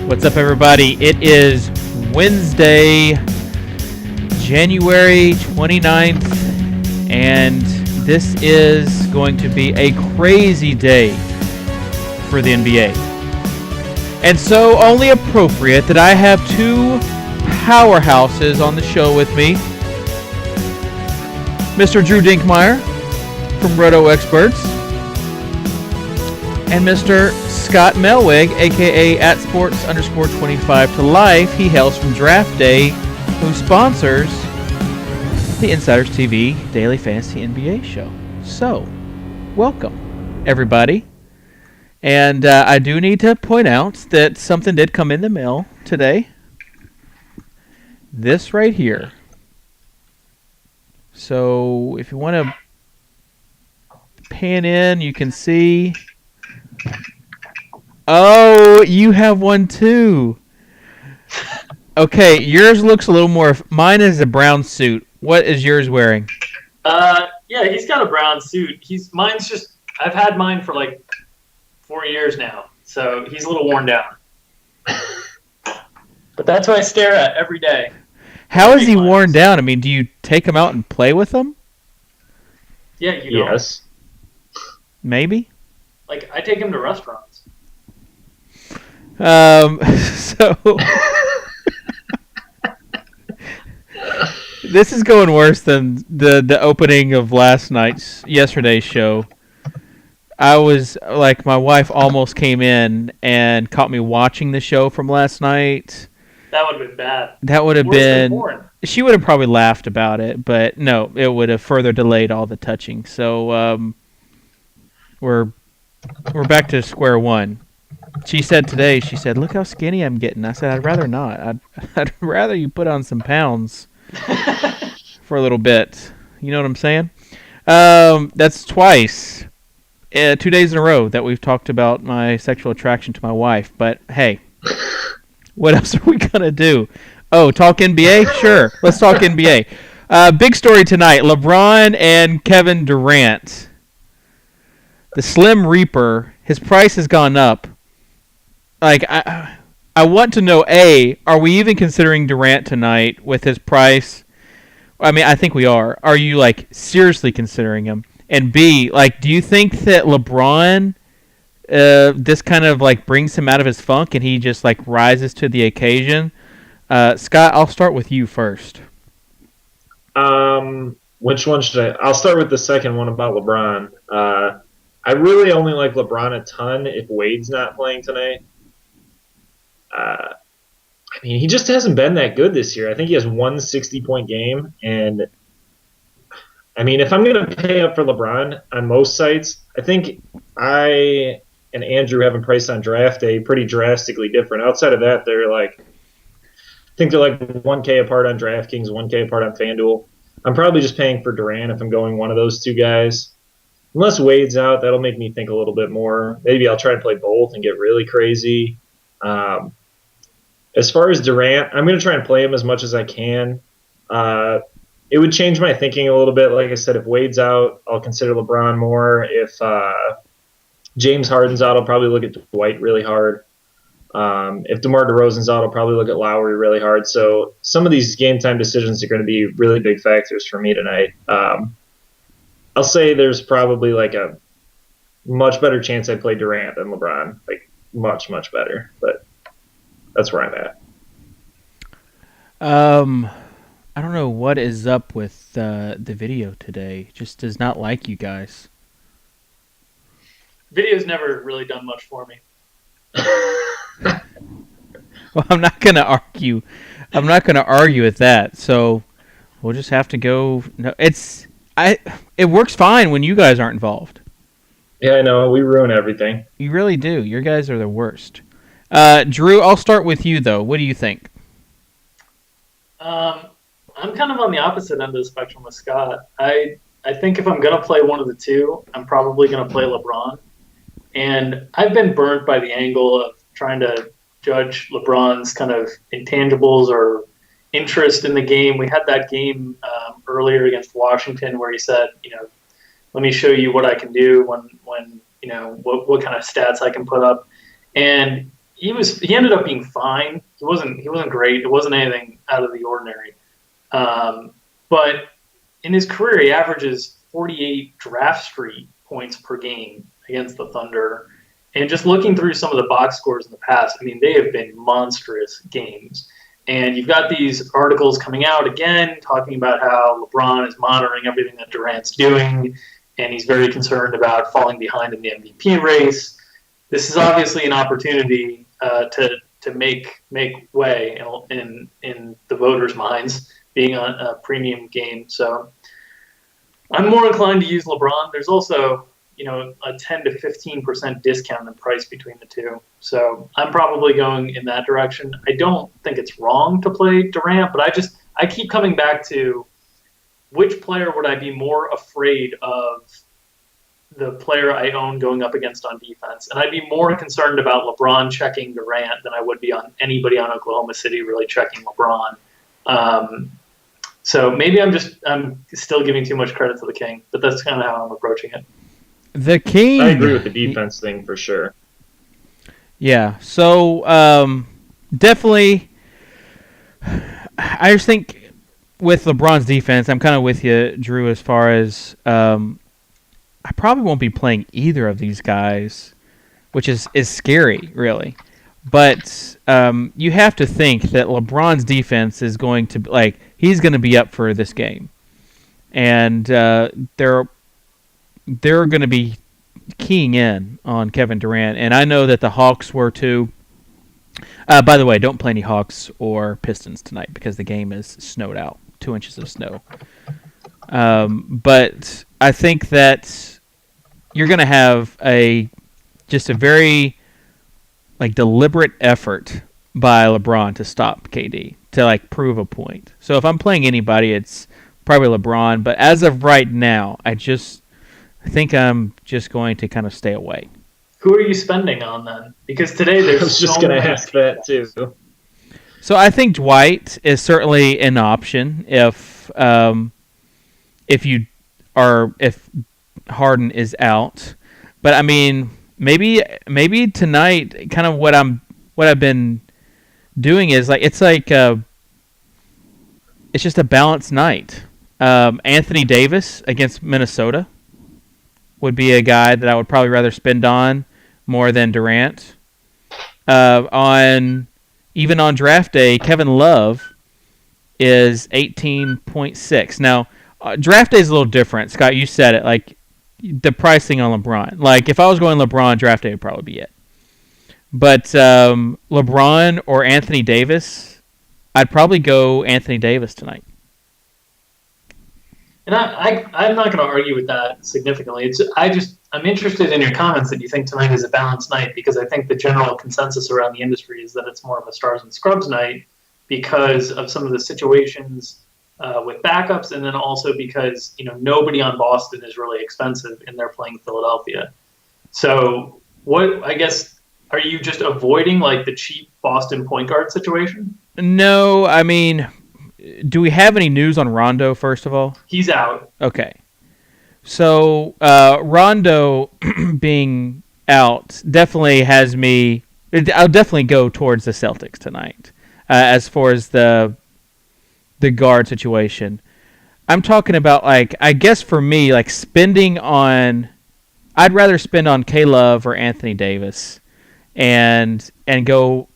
What's up, everybody? It is Wednesday, January 29th, and this is going to be a crazy day for the NBA. And so, only appropriate that I have two powerhouses on the show with me. Mr. Drew Dinkmeyer from Roto Experts, and Mr. Scott Melwig, a.k.a. at sports_25 to life. He hails from DraftDay, who sponsors the InsidersTV Daily Fantasy NBA show. So, welcome, everybody. And I do need to point out that something did come in the mail today. This right here. So, if you want to pan in, you can see... Oh, you have one too. Okay, yours looks a little more... Mine is a brown suit. What is yours wearing? Yeah, he's got a brown suit. Mine's just... I've had mine for like 4 years now, so he's a little worn down. But that's what I stare at every day. How is he worn down? I mean, do you take him out and play with him? Yeah, you know. Yes. Maybe? Like, I take him to restaurants. So... This is going worse than the opening of yesterday's show. I was, like, my wife almost came in and caught me watching the show from last night. That would have been bad. That would have been... She would have probably laughed about it, but no, it would have further delayed all the touching. So, we're back to square one. She said, look how skinny I'm getting. I said, I'd rather not. I'd rather you put on some pounds for a little bit. You know what I'm saying? That's twice, 2 days in a row that we've talked about my sexual attraction to my wife. But, hey, what else are we going to do? Oh, talk NBA? Sure. Let's talk NBA. Big story tonight. LeBron and Kevin Durant. The Slim Reaper, his price has gone up. Like, I want to know, A, are we even considering Durant tonight with his price? I mean, I think we are. Are you, like, seriously considering him? And B, like, do you think that LeBron, this kind of, like, brings him out of his funk and he just, like, rises to the occasion? Scott, I'll start with you first. Which one should I... I'll start with the second one about LeBron. I really only like LeBron a ton if Wade's not playing tonight. I mean, he just hasn't been that good this year. I think he has one 60-point game, and I mean, if I'm going to pay up for LeBron on most sites, I think I and Andrew have him priced on DraftDay pretty drastically different. Outside of that, they're like, I think they're like 1K apart on DraftKings, 1K apart on FanDuel. I'm probably just paying for Durant if I'm going one of those two guys. Unless Wade's out, that'll make me think a little bit more. Maybe I'll try to play both and get really crazy. As far as Durant, I'm going to try and play him as much as I can. It would change my thinking a little bit. Like I said, if Wade's out, I'll consider LeBron more. If James Harden's out, I'll probably look at Dwight really hard. If DeMar DeRozan's out, I'll probably look at Lowry really hard. So some of these game time decisions are going to be really big factors for me tonight. I'll say there's probably like a much better chance I play Durant than LeBron. Like, much, much better. But that's where I'm at. I don't know what is up with the video today. It just does not like you guys. Video's never really done much for me. Well, I'm not going to argue. I'm not going to argue with that. So we'll just have to go. No, it works fine when you guys aren't involved. Yeah, I know. We ruin everything. You really do. Your guys are the worst. Drew, I'll start with you, though. What do you think? I'm kind of on the opposite end of the spectrum with Scott. I think if I'm going to play one of the two, I'm probably going to play LeBron. And I've been burnt by the angle of trying to judge LeBron's kind of intangibles or interest in the game. We had that game earlier against Washington where he said, let me show you what I can do when what kind of stats I can put up. And he ended up being fine. He wasn't great. It wasn't anything out of the ordinary. But in his career, he averages 48 draft street points per game against the Thunder. And just looking through some of the box scores in the past, I mean, they have been monstrous games. And you've got these articles coming out again talking about how LeBron is monitoring everything that Durant's doing, and he's very concerned about falling behind in the MVP race. This is obviously an opportunity to make way in the voters' minds, being a premium game. So I'm more inclined to use LeBron. There's also a 10 to 15% discount in price between the two. So I'm probably going in that direction. I don't think it's wrong to play Durant, but I keep coming back to which player would I be more afraid of the player I own going up against on defense. And I'd be more concerned about LeBron checking Durant than I would be on anybody on Oklahoma City really checking LeBron. So maybe I'm still giving too much credit to the King, but that's kind of how I'm approaching it. The King. I agree with the defense thing for sure. Yeah. So definitely, I just think with LeBron's defense, I'm kind of with you, Drew, as far as I probably won't be playing either of these guys, which is scary, really. But you have to think that LeBron's defense is going to he's going to be up for this game, and they're going to be keying in on Kevin Durant, and I know that the Hawks were too. By the way, don't play any Hawks or Pistons tonight because the game is snowed out, 2 inches of snow. But I think that you're going to have just a very deliberate effort by LeBron to stop KD, to prove a point. So if I'm playing anybody, it's probably LeBron. But as of right now, I think I'm just going to kind of stay away. Who are you spending on then? Because today there's I was just going to ask that too. So I think Dwight is certainly an option if Harden is out. But I mean, maybe tonight, kind of what I've been doing is it's just a balanced night. Anthony Davis against Minnesota would be a guy that I would probably rather spend on more than Durant. Even on draft day, Kevin Love is 18.6. Now, draft day is a little different. Scott, you said it. The pricing on LeBron. If I was going LeBron, draft day would probably be it. But LeBron or Anthony Davis, I'd probably go Anthony Davis tonight. And I'm not going to argue with that significantly. I'm interested in your comments that you think tonight is a balanced night, because I think the general consensus around the industry is that it's more of a stars and scrubs night because of some of the situations with backups, and then also because nobody on Boston is really expensive and they're playing Philadelphia. So are you just avoiding the cheap Boston point guard situation? No, I mean, do we have any news on Rondo, first of all? He's out. Okay. So Rondo being out definitely has me. I'll definitely go towards the Celtics tonight as far as the guard situation. I'm talking about I guess for me spending on. I'd rather spend on K-Love or Anthony Davis, and go.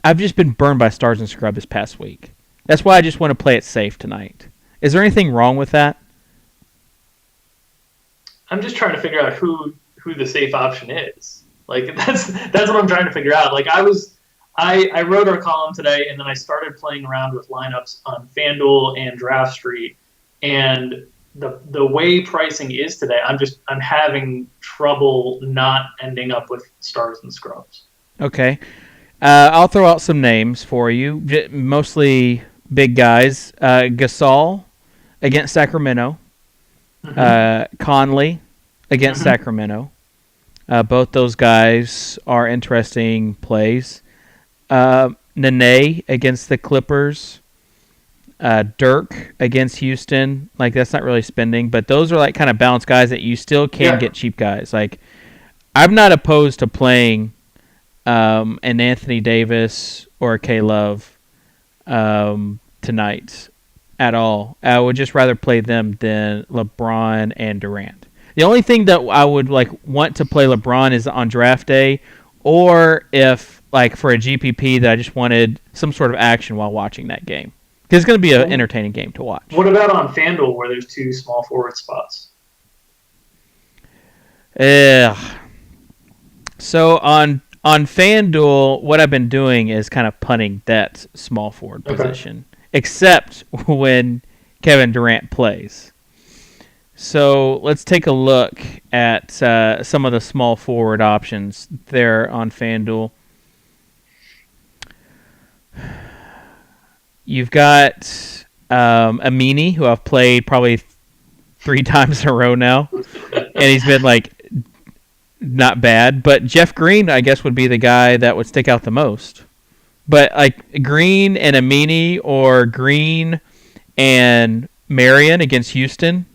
I've just been burned by stars and scrub this past week. That's why I just want to play it safe tonight. Is there anything wrong with that? I'm just trying to figure out who the safe option is. That's what I'm trying to figure out. I wrote our column today, and then I started playing around with lineups on FanDuel and Draft Street, and the way pricing is today, I'm having trouble not ending up with stars and scrubs. Okay, I'll throw out some names for you, mostly big guys. Gasol against Sacramento. Conley against Sacramento. Both those guys are interesting plays. Nene against the Clippers. Dirk against Houston. That's not really spending, but those are kind of balanced guys that you still can get cheap guys. I'm not opposed to playing an Anthony Davis or a K Love tonight at all. I would just rather play them than LeBron and Durant. The only thing that I would want to play LeBron is on draft day, or if for a GPP that I just wanted some sort of action while watching that game. Because it's going to be an entertaining game to watch. What about on FanDuel where there's 2 small forward spots? So on FanDuel, what I've been doing is kind of punting that small forward position, except when Kevin Durant plays. So let's take a look at some of the small forward options there on FanDuel. You've got Amini, who I've played probably 3 times in a row now, and he's been not bad. But Jeff Green, I guess, would be the guy that would stick out the most. But Green and Amini, or Green and Marion against Houston.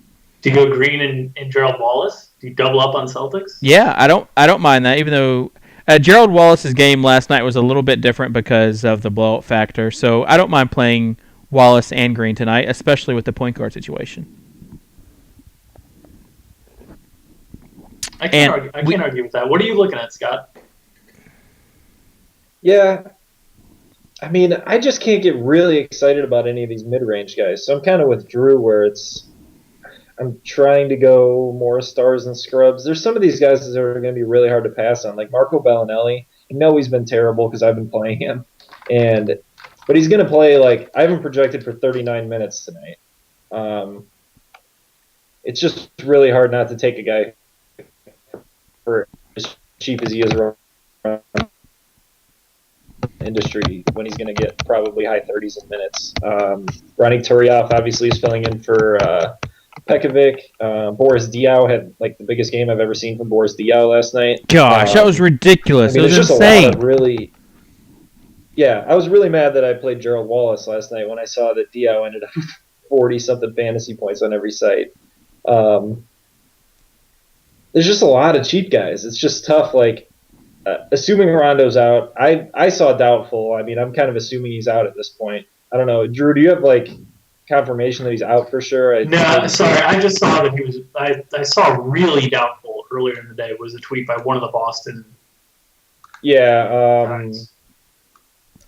Do you go Green and Gerald Wallace? Do you double up on Celtics? Yeah, I don't mind that, even though Gerald Wallace's game last night was a little bit different because of the blowout factor. So I don't mind playing Wallace and Green tonight, especially with the point guard situation. I can't argue with that. What are you looking at, Scott? Yeah. I mean, I just can't get really excited about any of these mid-range guys. So I'm kind of with Drew where I'm trying to go more stars and scrubs. There's some of these guys that are going to be really hard to pass on, like Marco Bellinelli. I know he's been terrible because I've been playing him, but he's going to play I have him projected for 39 minutes tonight. It's just really hard not to take a guy for as cheap as he is around industry when he's going to get probably high 30s in minutes. Ronnie Turioff obviously is filling in for Pekovic. Boris Diaw had the biggest game I've ever seen from Boris Diaw last night. Gosh, that was ridiculous. I mean, it was insane. I was really mad that I played Gerald Wallace last night when I saw that Diaw ended up with 40-something fantasy points on every site. There's just a lot of cheap guys. It's just tough. Assuming Rondo's out, I saw doubtful. I mean, I'm kind of assuming he's out at this point. I don't know. Drew, do you have confirmation that he's out for sure? No, sorry. I just saw that he was. I saw really doubtful earlier in the day. Was a tweet by one of the Boston. Yeah.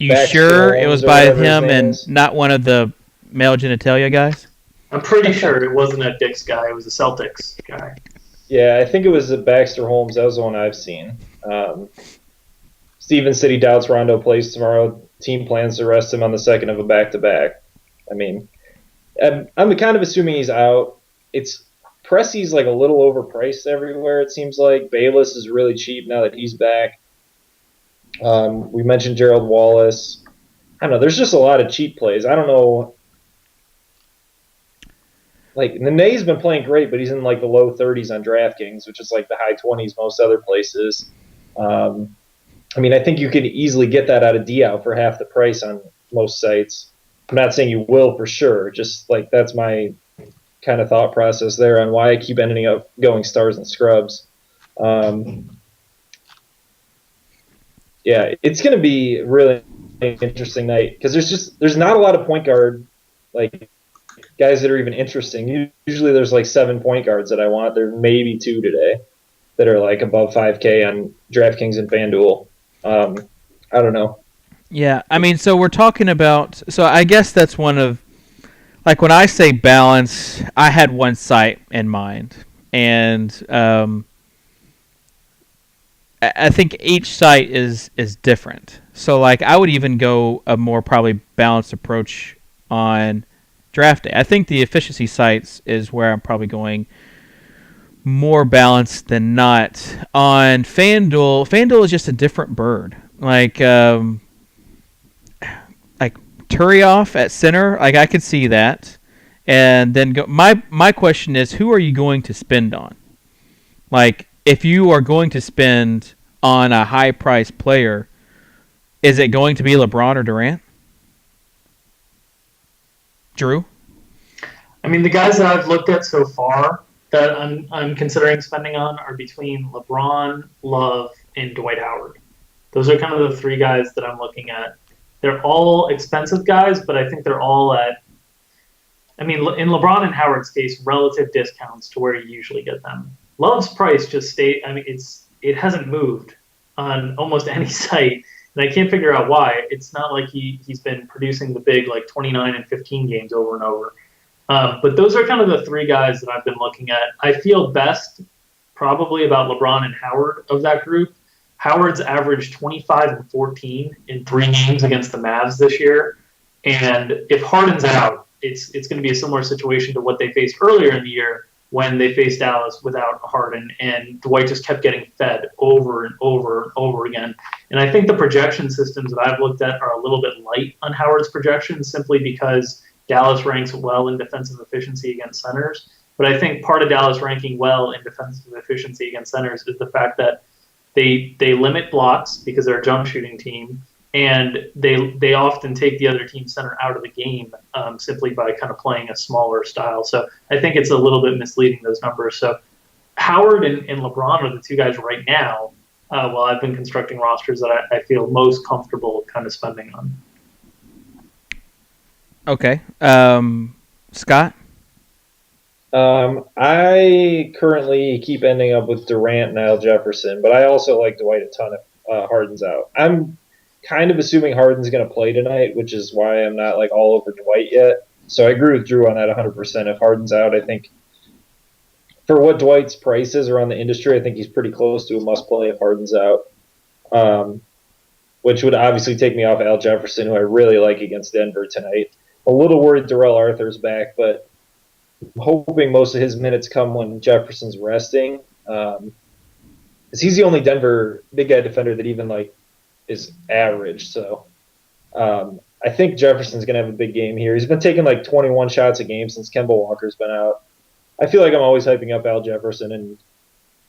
You sure it was by him and not one of the male genitalia guys? I'm pretty sure it wasn't a Dix guy. It was a Celtics guy. Yeah, I think it was Baxter Holmes. That was the one I've seen. Steven City doubts Rondo plays tomorrow. Team plans to rest him on the second of a back-to-back. I mean, I'm kind of assuming he's out. Pressey's a little overpriced everywhere, it seems like. Bayless is really cheap now that he's back. We mentioned Gerald Wallace. I don't know. There's just a lot of cheap plays. I don't know. Nene's been playing great, but he's in the low 30s on DraftKings, which is the high 20s most other places. I mean, I think you could easily get that out of Diaw for half the price on most sites. I'm not saying you will for sure. Just that's my kind of thought process there on why I keep ending up going stars and scrubs. Yeah, it's going to be really an interesting night because there's not a lot of point guard guys that are even interesting. Usually there's 7 point guards that I want. There may be 2 today that are above 5K on DraftKings and FanDuel. I don't know. Yeah, I mean, so we're talking about. So I guess that's one of, when I say balance, I had one site in mind, and I think each site is different. So I would even go a more probably balanced approach on DraftDay. I think the efficiency sites is where I'm probably going more balanced than not. On FanDuel is just a different bird. Turioff at center, I could see that. And then my question is, who are you going to spend on? If you are going to spend on a high price player, is it going to be LeBron or Durant? Drew? I mean, the guys that I've looked at so far that I'm considering spending on are between LeBron, Love, and Dwight Howard. Those are kind of the three guys that I'm looking at. They're all expensive guys, but I think they're all at, I mean, in LeBron and Howard's case, relative discounts to where you usually get them. Love's price just stayed, I mean, it hasn't moved on almost any site, and I can't figure out why. It's not like he's been producing the big, like, 29 and 15 games over and over. But those are kind of the three guys that I've been looking at. I feel best probably about LeBron and Howard of that group. Howard's averaged 25 and 14 in 3 games against the Mavs this year. And if Harden's out, it's going to be a similar situation to what they faced earlier in the year when they faced Dallas without Harden, and Dwight just kept getting fed over and over and over again. And I think the projection systems that I've looked at are a little bit light on Howard's projections simply because Dallas ranks well in defensive efficiency against centers. But I think part of Dallas ranking well in defensive efficiency against centers is the fact that they limit blocks because they're a jump shooting team, and they often take the other team center out of the game simply by kind of playing a smaller style. So I think it's a little bit misleading, those numbers. So Howard and LeBron are the two guys right now, while I've been constructing rosters, that I feel most comfortable kind of spending on. Okay. Scott? I currently keep ending up with Durant and Al Jefferson, but I also like Dwight a ton if Harden's out. I'm kind of assuming Harden's going to play tonight, which is why I'm not like all over Dwight yet. So I agree with Drew on that 100%. If Harden's out, I think for what Dwight's price is around the industry, I think he's pretty close to a must-play if Harden's out, which would obviously take me off Al Jefferson, who I really like against Denver tonight. A little worried Darrell Arthur's back, but I'm hoping most of his minutes come when Jefferson's resting. Because he's the only Denver big guy defender that even like is average. So I think Jefferson's going to have a big game here. He's been taking like 21 shots a game since Kemba Walker's been out. I feel like I'm always hyping up Al Jefferson, and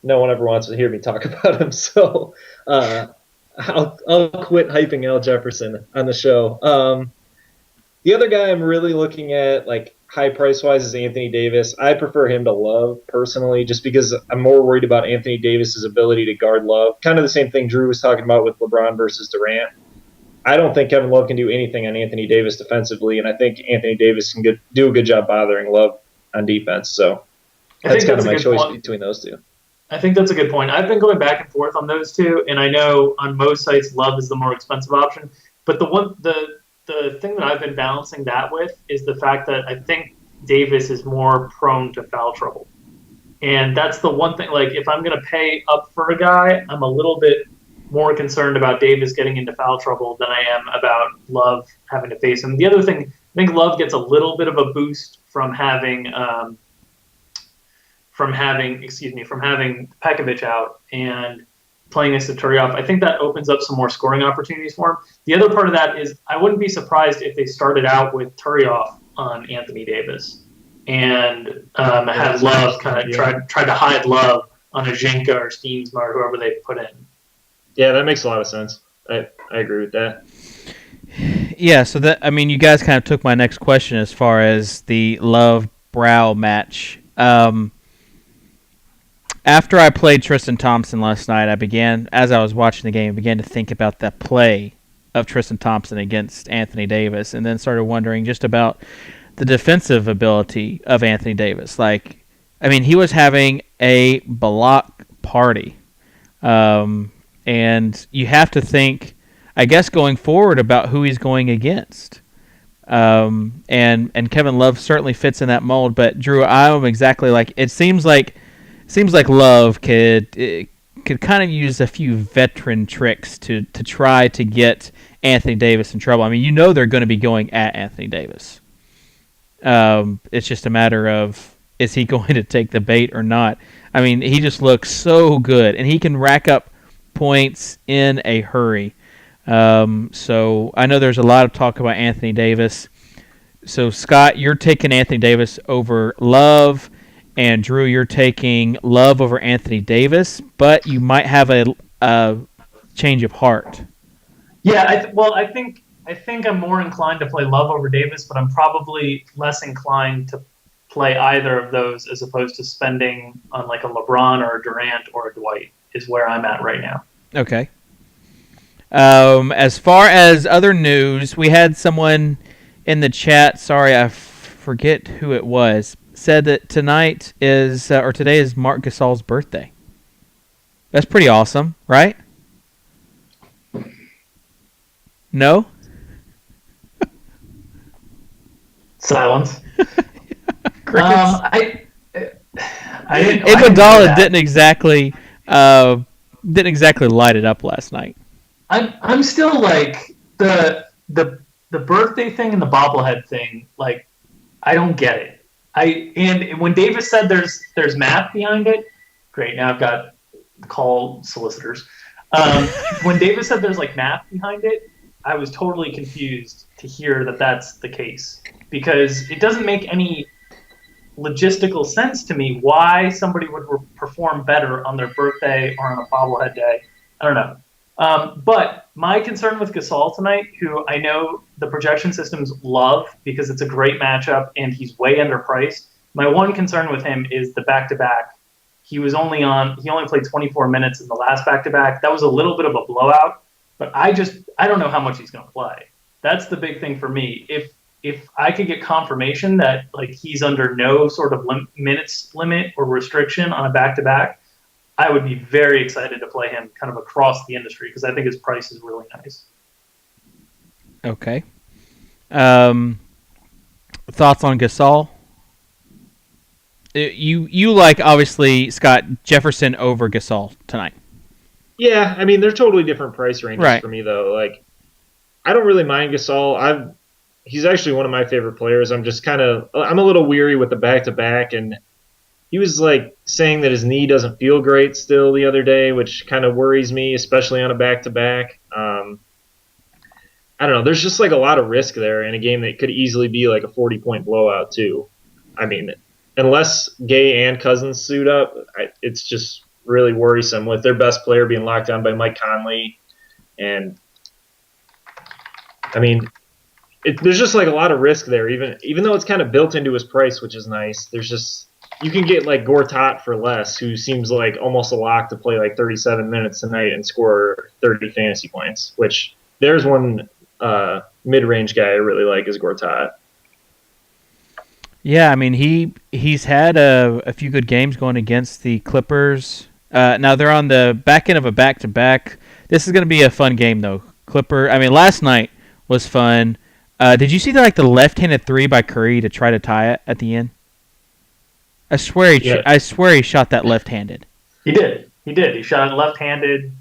no one ever wants to hear me talk about him. So I'll quit hyping Al Jefferson on the show. The other guy I'm really looking at, like high price wise, is Anthony Davis. I prefer him to Love personally, just because I'm more worried about Anthony Davis's ability to guard Love. Kind of the same thing Drew was talking about with LeBron versus Durant. I don't think Kevin Love can do anything on Anthony Davis defensively, and I think Anthony Davis can do a good job bothering Love on defense. So that's kind of my choice between those two. I think that's a good point. I've been going back and forth on those two, and I know on most sites Love is the more expensive option. But the thing that I've been balancing that with is the fact that I think Davis is more prone to foul trouble. And that's the one thing, like if I'm going to pay up for a guy, I'm a little bit more concerned about Davis getting into foul trouble than I am about Love having to face him. The other thing, I think Love gets a little bit of a boost from having Pekovic out and playing next to Turioff. I think that opens up some more scoring opportunities for him. The other part of that is I wouldn't be surprised if they started out with Turioff on Anthony Davis and had Love kind of tried to hide Love on Ajinka or Steamsma or whoever they put in. Yeah, that makes a lot of sense. I agree with that. Yeah, so that, I mean, you guys kind of took my next question as far as the Love-Brow match. After I played Tristan Thompson last night, as I was watching the game, I began to think about the play of Tristan Thompson against Anthony Davis, and then started wondering just about the defensive ability of Anthony Davis. Like, I mean, he was having a block party. And you have to think, I guess, going forward about who he's going against. And Kevin Love certainly fits in that mold, but Drew, I'm exactly like, it seems like Love could kind of use a few veteran tricks to try to get Anthony Davis in trouble. I mean, they're going to be going at Anthony Davis. It's just a matter of, is he going to take the bait or not? I mean, he just looks so good, and he can rack up points in a hurry. So I know there's a lot of talk about Anthony Davis. So, Scott, you're taking Anthony Davis over Love, and Drew, you're taking Love over Anthony Davis, but you might have a change of heart. Yeah, I think I'm more inclined to play Love over Davis, but I'm probably less inclined to play either of those as opposed to spending on like a LeBron or a Durant or a Dwight is where I'm at right now. Okay. As far as other news, we had someone in the chat. Sorry, I forget who it was. Said that tonight is or today is Marc Gasol's birthday. That's pretty awesome, right? No? Silence. Crickets. Iguodala didn't exactly light it up last night. I'm still like the birthday thing and the bobblehead thing. Like, I don't get it. And when Davis said there's math behind it, great. Now I've got call solicitors. When Davis said there's like math behind it, I was totally confused to hear that that's the case, because it doesn't make any logistical sense to me why somebody would perform better on their birthday or on a bobblehead day. I don't know. But my concern with Gasol tonight, who I know the projection systems love because it's a great matchup and he's way underpriced. My one concern with him is the back-to-back. He only played 24 minutes in the last back-to-back. That was a little bit of a blowout, but I don't know how much he's going to play. That's the big thing for me. If I could get confirmation that like he's under no sort of minutes limit or restriction on a back-to-back, I would be very excited to play him kind of across the industry because I think his price is really nice. Okay. Thoughts on Gasol? You like, obviously, Scott, Jefferson over Gasol tonight. Yeah, I mean, they're totally different price ranges for me, though. Like, I don't really mind Gasol. He's actually one of my favorite players. I'm a little weary with the back-to-back, and he was like saying that his knee doesn't feel great still the other day, which kind of worries me, especially on a back-to-back. I don't know. There's just like a lot of risk there in a game that could easily be like a 40-point blowout too. I mean, unless Gay and Cousins suit up, it's just really worrisome with their best player being locked down by Mike Conley. And I mean, there's just like a lot of risk there, even though it's kind of built into his price, which is nice. There's just, you can get like Gortat for less, who seems like almost a lock to play like 37 minutes tonight and score 30 fantasy points, which there's one mid-range guy I really like is Gortat. Yeah, I mean, he's had a few good games going against the Clippers. Now they're on the back end of a back-to-back. This is going to be a fun game, though. Last night was fun. Did you see the left-handed three by Curry to try to tie it at the end? I swear he shot that left-handed. He did. He shot it left-handed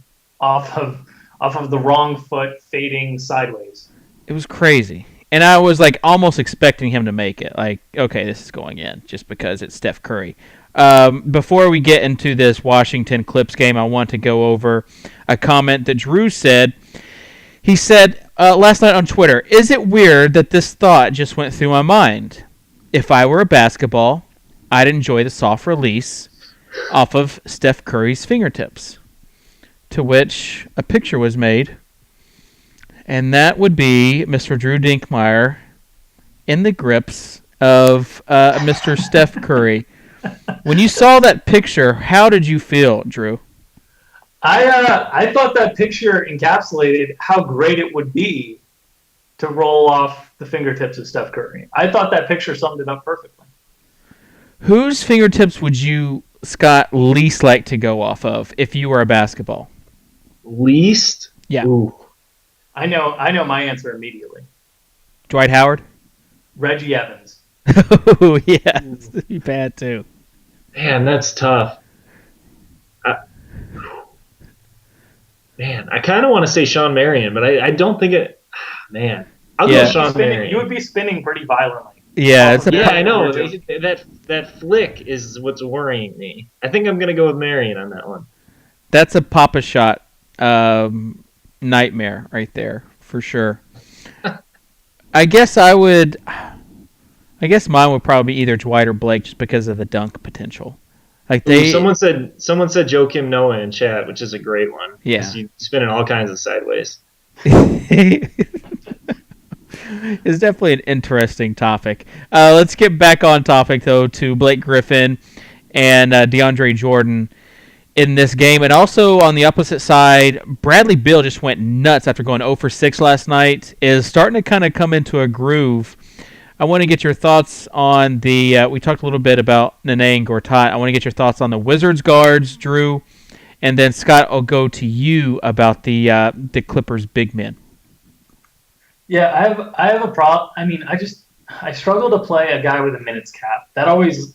off of the wrong foot, fading sideways. It was crazy. And I was almost expecting him to make it. Like, okay, this is going in just because it's Steph Curry. Before we get into this Washington Clips game, I want to go over a comment that Drew said. He said last night on Twitter, "Is it weird that this thought just went through my mind? If I were a basketball, I'd enjoy the soft release off of Steph Curry's fingertips." To which a picture was made, and that would be Mr. Drew Dinkmeyer in the grips of Mr. Steph Curry. When you saw that picture, how did you feel, Drew? I thought that picture encapsulated how great it would be to roll off the fingertips of Steph Curry. I thought that picture summed it up perfectly. Whose fingertips would you, Scott, least like to go off of if you were a basketball? Least? Yeah. Ooh. I know my answer immediately. Dwight Howard? Reggie Evans. Oh, yeah. That'd be bad, too. Man, that's tough. I kind of want to say Sean Marion, but I don't think it... Man, I'll go Sean Marion. You would be spinning pretty violently. Yeah, I know. That flick is what's worrying me. I think I'm going to go with Marion on that one. That's a Papa Shot nightmare right there, for sure. I guess mine would probably be either Dwight or Blake just because of the dunk potential. Someone said Joakim Noah in chat, which is a great one. Yeah. You spin it all kinds of sideways. It's definitely an interesting topic. Let's get back on topic, though, to Blake Griffin and DeAndre Jordan. in this game. And also on the opposite side, Bradley Beal just went nuts after going 0 for 6 last night. Is starting to kind of come into a groove. I want to get your thoughts on the. We talked a little bit about Nene and Gortat. I want to get your thoughts on the Wizards guards, Drew, and then Scott. I'll go to you about the Clippers big men. Yeah, I have a problem. I mean, I struggle to play a guy with a minutes cap. That always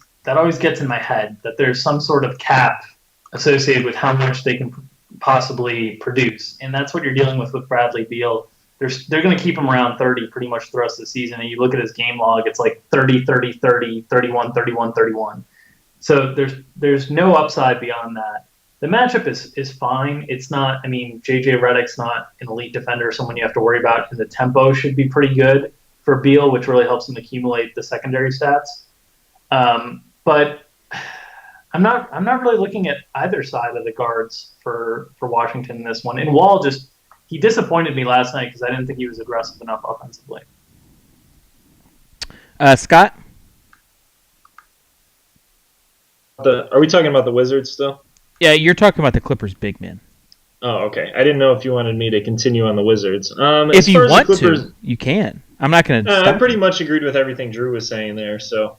gets in my head that there's some sort of cap associated with how much they can possibly produce, and that's what you're dealing with Bradley Beal. They're going to keep him around 30 pretty much the rest of the season. And you look at his game log, it's like 30, 30, 30, 31, 31, 31. So there's no upside beyond that. The matchup is fine. It's not, I mean, JJ Redick's not an elite defender, someone you have to worry about, and the tempo should be pretty good for Beal, which really helps him accumulate the secondary stats. But I'm not really looking at either side of the guards for Washington in this one. And Wall he disappointed me last night because I didn't think he was aggressive enough offensively. Scott? Are we talking about the Wizards still? Yeah, you're talking about the Clippers big men. Oh, okay. I didn't know if you wanted me to continue on the Wizards. If you want to, you can. I'm not going to. I pretty much agreed with everything Drew was saying there. So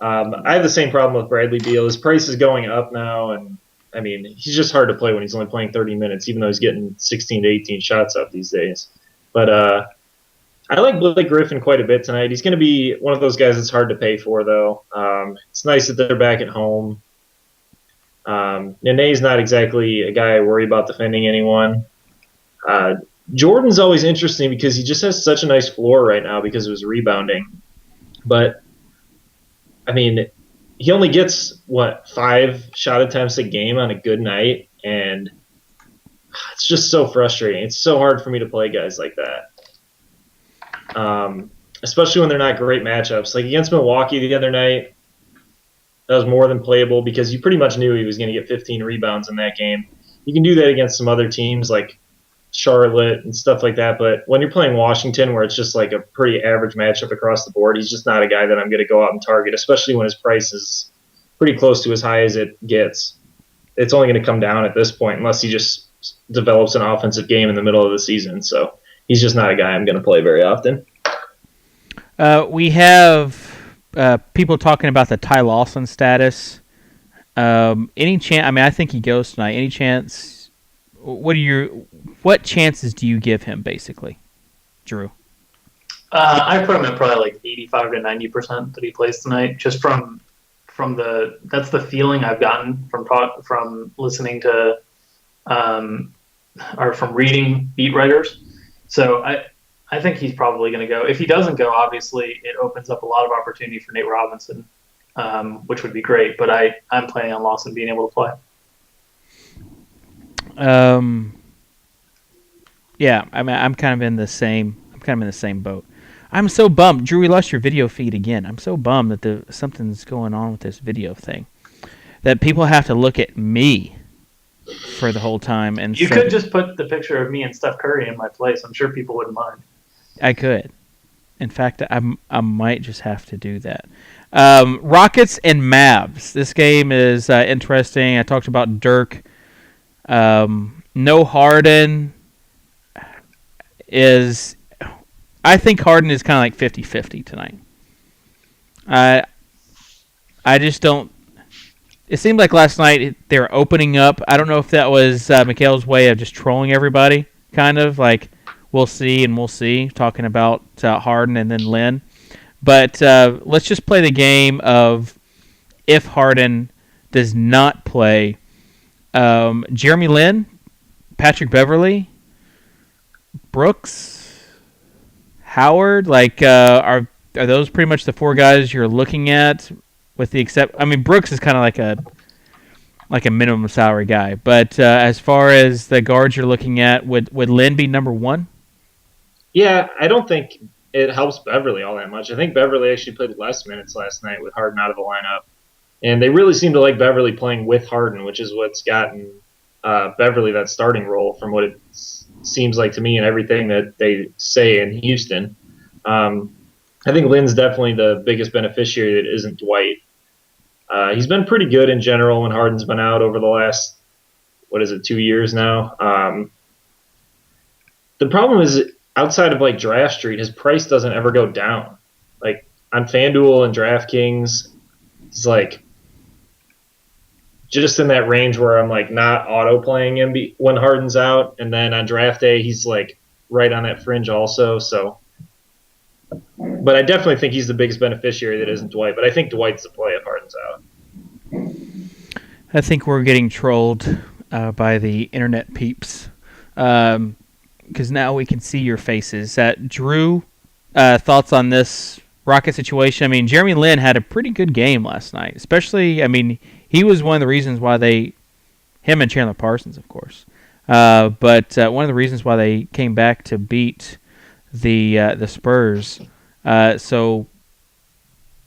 I have the same problem with Bradley Beal. His price is going up now, and I mean, he's just hard to play when he's only playing 30 minutes, even though he's getting 16 to 18 shots up these days. But I like Blake Griffin quite a bit tonight. He's going to be one of those guys that's hard to pay for, though. It's nice that they're back at home. Nene's not exactly a guy I worry about defending anyone. Jordan's always interesting because he just has such a nice floor right now because of his rebounding. But, I mean, he only gets, 5 shot attempts a game on a good night, and it's just so frustrating. It's so hard for me to play guys like that, especially when they're not great matchups. Like against Milwaukee the other night, that was more than playable because you pretty much knew he was going to get 15 rebounds in that game. You can do that against some other teams like Charlotte and stuff like that, but when you're playing Washington where it's just like a pretty average matchup across the board, he's just not a guy that I'm going to go out and target, especially when his price is pretty close to as high as it gets. It's only going to come down at this point unless he just develops an offensive game in the middle of the season. So he's just not a guy I'm going to play very often. We have people talking about the Ty Lawson status. Any chance? I mean, I think he goes tonight. Any chance? What chances do you give him, basically, Drew? I put him at probably like 85 to 90% that he plays tonight, just from that's the feeling I've gotten from listening to or from reading beat writers. So I think he's probably going to go. If he doesn't go, obviously it opens up a lot of opportunity for Nate Robinson, which would be great. But I'm planning on Lawson being able to play. Yeah, I mean, I'm kind of in the same boat. I'm so bummed, Drew. We lost your video feed again. I'm so bummed that something's going on with this video thing, that people have to look at me for the whole time. And you could just put the picture of me and Steph Curry in my place. I'm sure people wouldn't mind. I could. In fact, I might just have to do that. Rockets and Mavs. This game is interesting. I talked about Dirk. No Harden is. I think Harden is kind of like 50-50 tonight. I just don't. It seemed like last night they were opening up. I don't know if that was Mikhail's way of just trolling everybody, kind of like we'll see, talking about Harden and then Lynn. But let's just play the game of if Harden does not play. Jeremy Lin, Patrick Beverly, Brooks, Howard, like are those pretty much the 4 guys you're looking at? With the I mean, Brooks is kind of like a minimum salary guy, but as far as the guards you're looking at, would Lin be number 1? Yeah, I don't think it helps Beverly all that much. I think Beverly actually played less minutes last night with Harden out of the lineup. And they really seem to like Beverly playing with Harden, which is what's gotten Beverly that starting role from what it seems like to me and everything that they say in Houston. I think Lynn's definitely the biggest beneficiary that isn't Dwight. He's been pretty good in general when Harden's been out over the last what is it, 2 years now. The problem is outside of like Draft Street, his price doesn't ever go down. Like on FanDuel and DraftKings, it's like just in that range where I'm like not auto playing him when Harden's out, and then on DraftDay he's like right on that fringe also. So, but I definitely think he's the biggest beneficiary that isn't Dwight. But I think Dwight's the play if Harden's out. I think we're getting trolled by the internet peeps because now we can see your faces. Drew, thoughts on this Rocket situation? I mean, Jeremy Lin had a pretty good game last night, especially, I mean, he was one of the reasons why him and Chandler Parsons, of course, but one of the reasons why they came back to beat the Spurs. So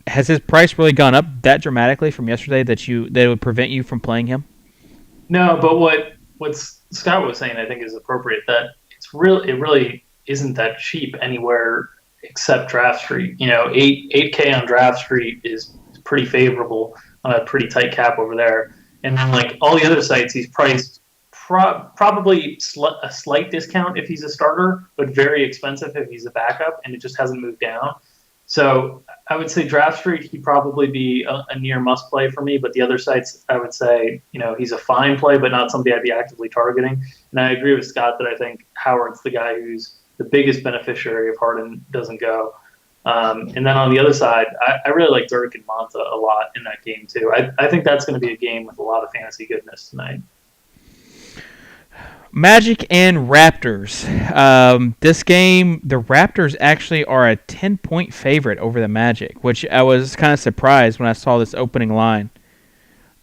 has his price really gone up that dramatically from yesterday that it would prevent you from playing him? No, but what Scott was saying, I think, is appropriate. That it really isn't that cheap anywhere except Draft Street. You know, 8K on Draft Street is pretty favorable on a pretty tight cap over there. And then like all the other sites, he's priced probably a slight discount if he's a starter, but very expensive if he's a backup, and it just hasn't moved down. So I would say Draft Street, he'd probably be a near must play for me, but the other sites, I would say, you know, he's a fine play, but not somebody I'd be actively targeting. And I agree with Scott that I think Howard's the guy who's the biggest beneficiary if Harden doesn't go. And then on the other side, I really like Dirk and Monta a lot in that game too. I think that's going to be a game with a lot of fantasy goodness tonight. Magic and Raptors. This game, the Raptors actually are a 10-point favorite over the Magic, which I was kind of surprised when I saw this opening line.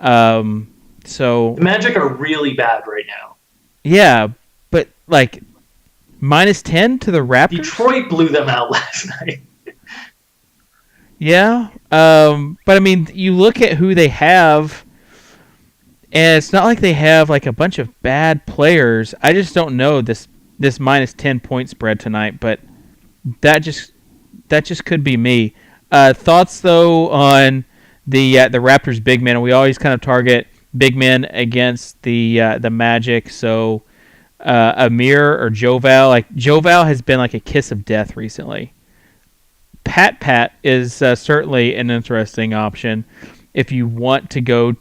So the Magic are really bad right now. Yeah, but like -10 to the Raptors. Detroit blew them out last night. Yeah, but I mean, you look at who they have. And it's not like they have like a bunch of bad players. I just don't know this -10 point spread tonight, but that just could be me. Thoughts though on the Raptors big men? We always kind of target big men against the Magic. So Amir or Joval, like Joval has been like a kiss of death recently. Pat is certainly an interesting option if you want to go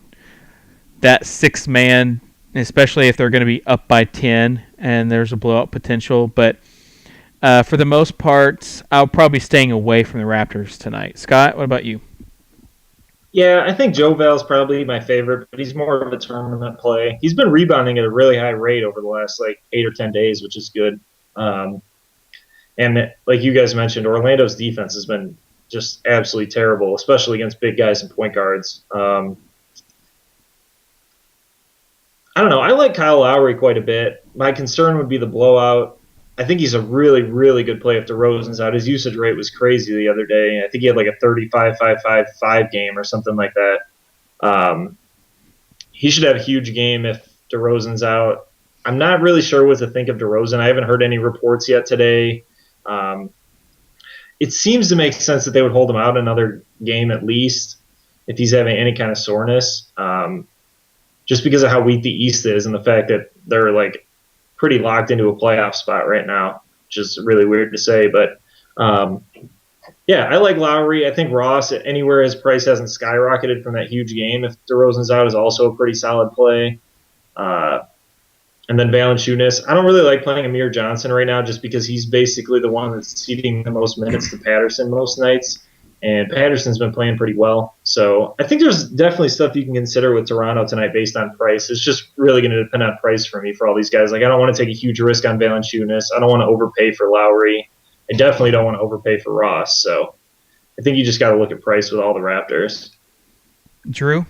that 6-man, especially if they're going to be up by 10 and there's a blowout potential. But for the most part, I'll probably be staying away from the Raptors tonight. Scott, what about you? Yeah, I think Joval's probably my favorite, but he's more of a tournament play. He's been rebounding at a really high rate over the last like 8 or 10 days, which is good. And like you guys mentioned, Orlando's defense has been just absolutely terrible, especially against big guys and point guards. I don't know. I like Kyle Lowry quite a bit. My concern would be the blowout. I think he's a really, really good play if DeRozan's out. His usage rate was crazy the other day. I think he had like a 35-5-5-5 game or something like that. He should have a huge game if DeRozan's out. I'm not really sure what to think of DeRozan. I haven't heard any reports yet today. It seems to make sense that they would hold him out another game at least if he's having any kind of soreness. Just because of how weak the East is and the fact that they're like pretty locked into a playoff spot right now, which is really weird to say. But yeah, I like Lowry. I think Ross, anywhere his price hasn't skyrocketed from that huge game, if DeRozan's out, is also a pretty solid play. And then Valanciunas. I don't really like playing Amir Johnson right now just because he's basically the one that's ceding the most minutes to Patterson most nights. And Patterson's been playing pretty well. So I think there's definitely stuff you can consider with Toronto tonight based on price. It's just really going to depend on price for me for all these guys. Like, I don't want to take a huge risk on Valanciunas. I don't want to overpay for Lowry. I definitely don't want to overpay for Ross. So I think you just got to look at price with all the Raptors. Drew?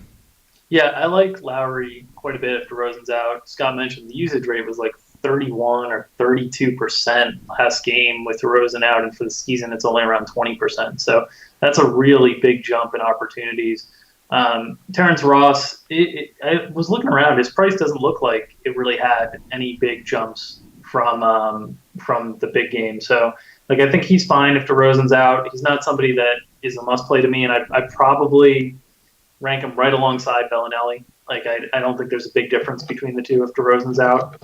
Yeah, I like Lowry quite a bit if DeRozan's out. Scott mentioned the usage rate was like 31 or 32% last game with DeRozan out, and for the season it's only around 20%. So that's a really big jump in opportunities. Terrence Ross, I was looking around. His price doesn't look like it really had any big jumps from the big game. So like I think he's fine if DeRozan's out. He's not somebody that is a must play to me, and I'd probably rank him right alongside Bellinelli. Like, I don't think there's a big difference between the two if DeRozan's out,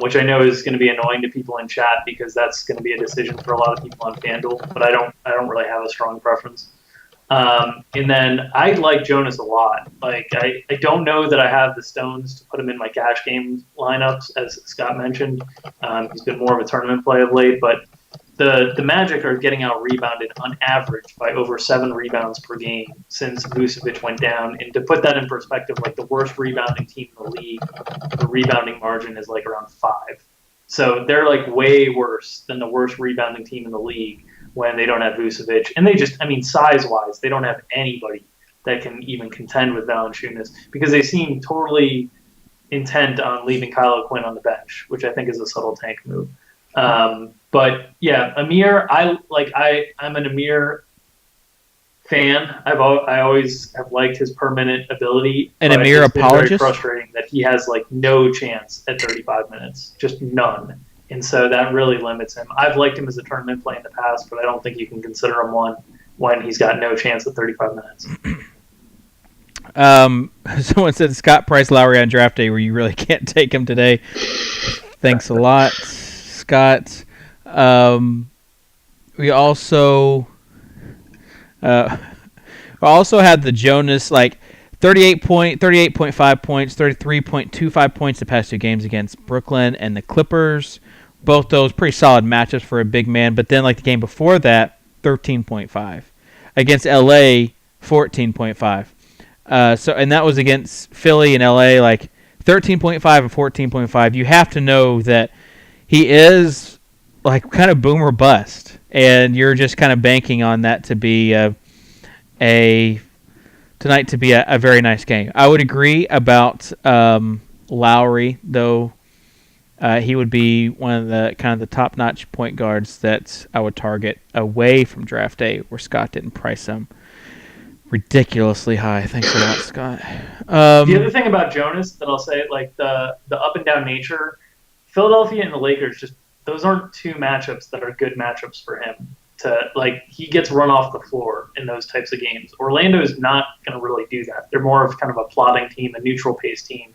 which I know is going to be annoying to people in chat because that's going to be a decision for a lot of people on FanDuel. But I don't really have a strong preference. And then I like Jonas a lot. Like, I don't know that I have the stones to put him in my cash game lineups, as Scott mentioned. He's been more of a tournament play of late, but the Magic are getting out rebounded on average by over 7 rebounds per game since Vucevic went down. And to put that in perspective, like the worst rebounding team in the league, the rebounding margin is like around 5. So they're like way worse than the worst rebounding team in the league when they don't have Vucevic. And they just, I mean, size-wise, they don't have anybody that can even contend with Valanciunas because they seem totally intent on leaving Kyle Quinn on the bench, which I think is a subtle tank move. But yeah, Amir, I'm an Amir fan. I always have liked his per minute ability. An Amir apologist? Very frustrating that he has like no chance at 35 minutes, just none. And so that really limits him. I've liked him as a tournament play in the past, but I don't think you can consider him one when he's got no chance at 35 minutes. Someone said Scott Price Lowry on draft day where you really can't take him today. Thanks a lot, Scott. We also had the Jonas, like 38.5 points, 33.25 points the past 2 games against Brooklyn and the Clippers. Both those pretty solid matchups for a big man. But then, like the game before that, 13.5 against LA, 14.5. And that was against Philly and LA, like 13.5 and 14.5. You have to know that he is like kind of boom or bust, and you're just kind of banking on that to be tonight to be a very nice game. I would agree about Lowry, though. He would be one of the kind of the top-notch point guards that I would target away from draft day, where Scott didn't price him ridiculously high. Thanks a lot, Scott. The other thing about Jonas that I'll say, like the up and down nature, Philadelphia and the Lakers, just those aren't 2 matchups that are good matchups for him. He gets run off the floor in those types of games. Orlando is not going to really do that. They're more of kind of a plodding team, a neutral pace team.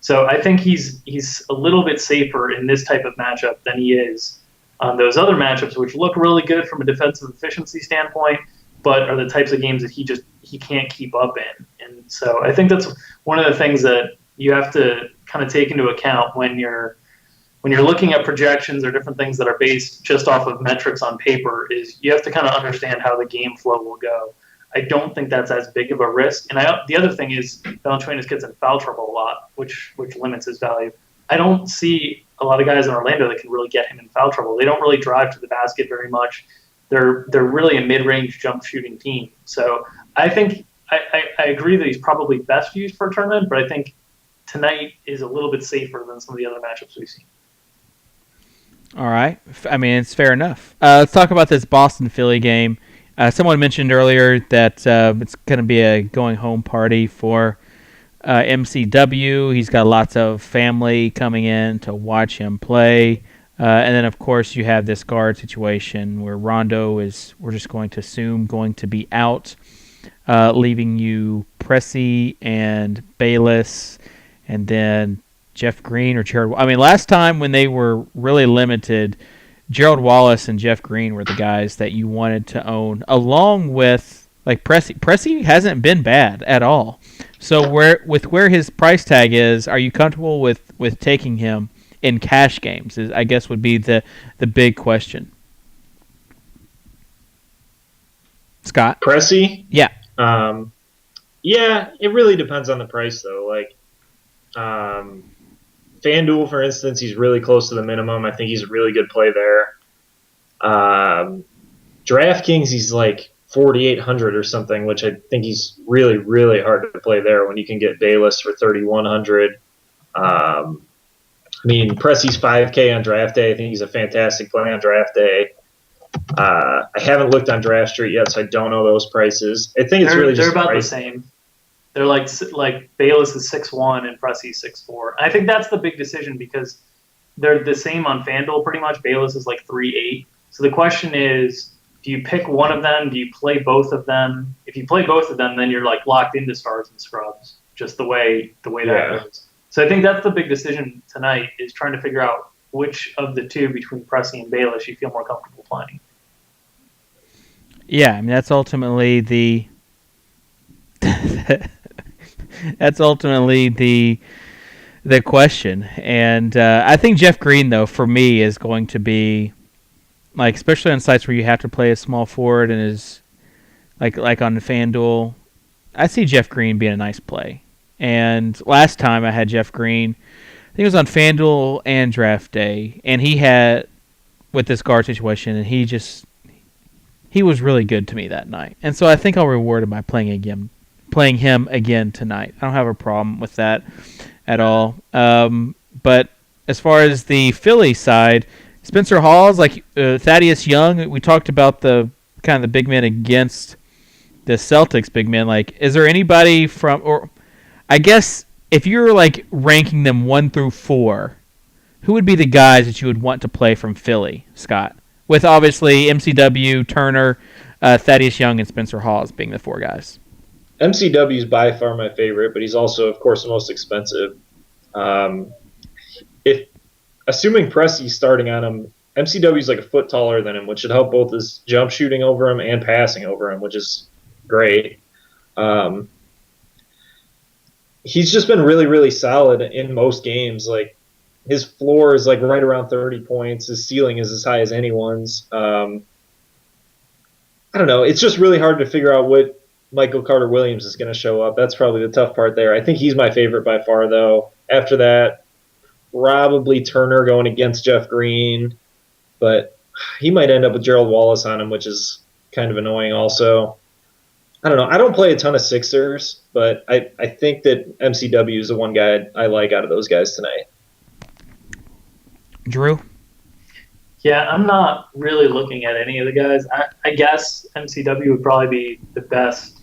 So I think he's a little bit safer in this type of matchup than he is on those other matchups, which look really good from a defensive efficiency standpoint, but are the types of games that he can't keep up in. And so I think that's one of the things that you have to kind of take into account when you're looking at projections or different things that are based just off of metrics on paper. Is you have to kind of understand how the game flow will go. I don't think that's as big of a risk. And the other thing is Valanciunas gets in foul trouble a lot, which limits his value. I don't see a lot of guys in Orlando that can really get him in foul trouble. They don't really drive to the basket very much. They're really a mid-range jump shooting team. So I think I agree that he's probably best used for a tournament, but I think tonight is a little bit safer than some of the other matchups we've seen. All right. I mean, it's fair enough. Let's talk about this Boston-Philly game. Someone mentioned earlier that it's going to be a going-home party for MCW. He's got lots of family coming in to watch him play. And then, of course, you have this guard situation where Rondo is, we're just going to assume, going to be out, leaving you Pressey and Bayless, and then Jeff Green or Gerald. I mean, last time when they were really limited, Gerald Wallace and Jeff Green were the guys that you wanted to own, along with like Pressey. Pressey hasn't been bad at all. So where his price tag is, are you comfortable with taking him in cash games? I guess would be the big question. Scott? Pressey? Yeah. Yeah, it really depends on the price though. Like FanDuel, for instance, he's really close to the minimum. I think he's a really good play there. DraftKings, he's like 4,800 or something, which I think he's really, really hard to play there when you can get Bayless for 3,100. I mean, Pressey's 5K on draft day. I think he's a fantastic play on draft day. I haven't looked on Draft Street yet, so I don't know those prices. I think they're about the same. They're like Bayless is 6'1" and Pressey's 6'4". I think that's the big decision because they're the same on FanDuel pretty much. Bayless is like 3'8". So the question is, do you pick one of them? Do you play both of them? If you play both of them, then you're like locked into stars and scrubs. just the way that goes. So I think that's the big decision tonight, is trying to figure out which of the two between Pressey and Bayless you feel more comfortable playing. Yeah, I mean that's ultimately the question, and I think Jeff Green though for me is going to be like, especially on sites where you have to play a small forward and is like on FanDuel, I see Jeff Green being a nice play. And last time I had Jeff Green, I think it was on FanDuel and DraftDay, and he had with this guard situation, and he was really good to me that night. And so I think I'll reward him by playing him again tonight. I don't have a problem with that at all. But as far as the Philly side, Spencer Hawes, like Thaddeus Young, we talked about the kind of the big men against the Celtics big men. Like, is there anybody from, or I guess if you're like ranking them 1 through 4, who would be the guys that you would want to play from Philly, Scott? With obviously MCW, Turner, Thaddeus Young, and Spencer Hawes being the 4 guys. MCW is by far my favorite, but he's also, of course, the most expensive. If assuming Pressey's starting on him, MCW is like a foot taller than him, which should help both his jump shooting over him and passing over him, which is great. He's just been really, really solid in most games. Like, his floor is like right around 30 points. His ceiling is as high as anyone's. I don't know. It's just really hard to figure out what Michael Carter-Williams is going to show up. That's probably the tough part there. I think he's my favorite by far, though. After that, probably Turner going against Jeff Green, but he might end up with Gerald Wallace on him, which is kind of annoying also. I don't know. I don't play a ton of Sixers, but I think that MCW is the one guy I like out of those guys tonight. Drew? Yeah, I'm not really looking at any of the guys. I guess MCW would probably be the best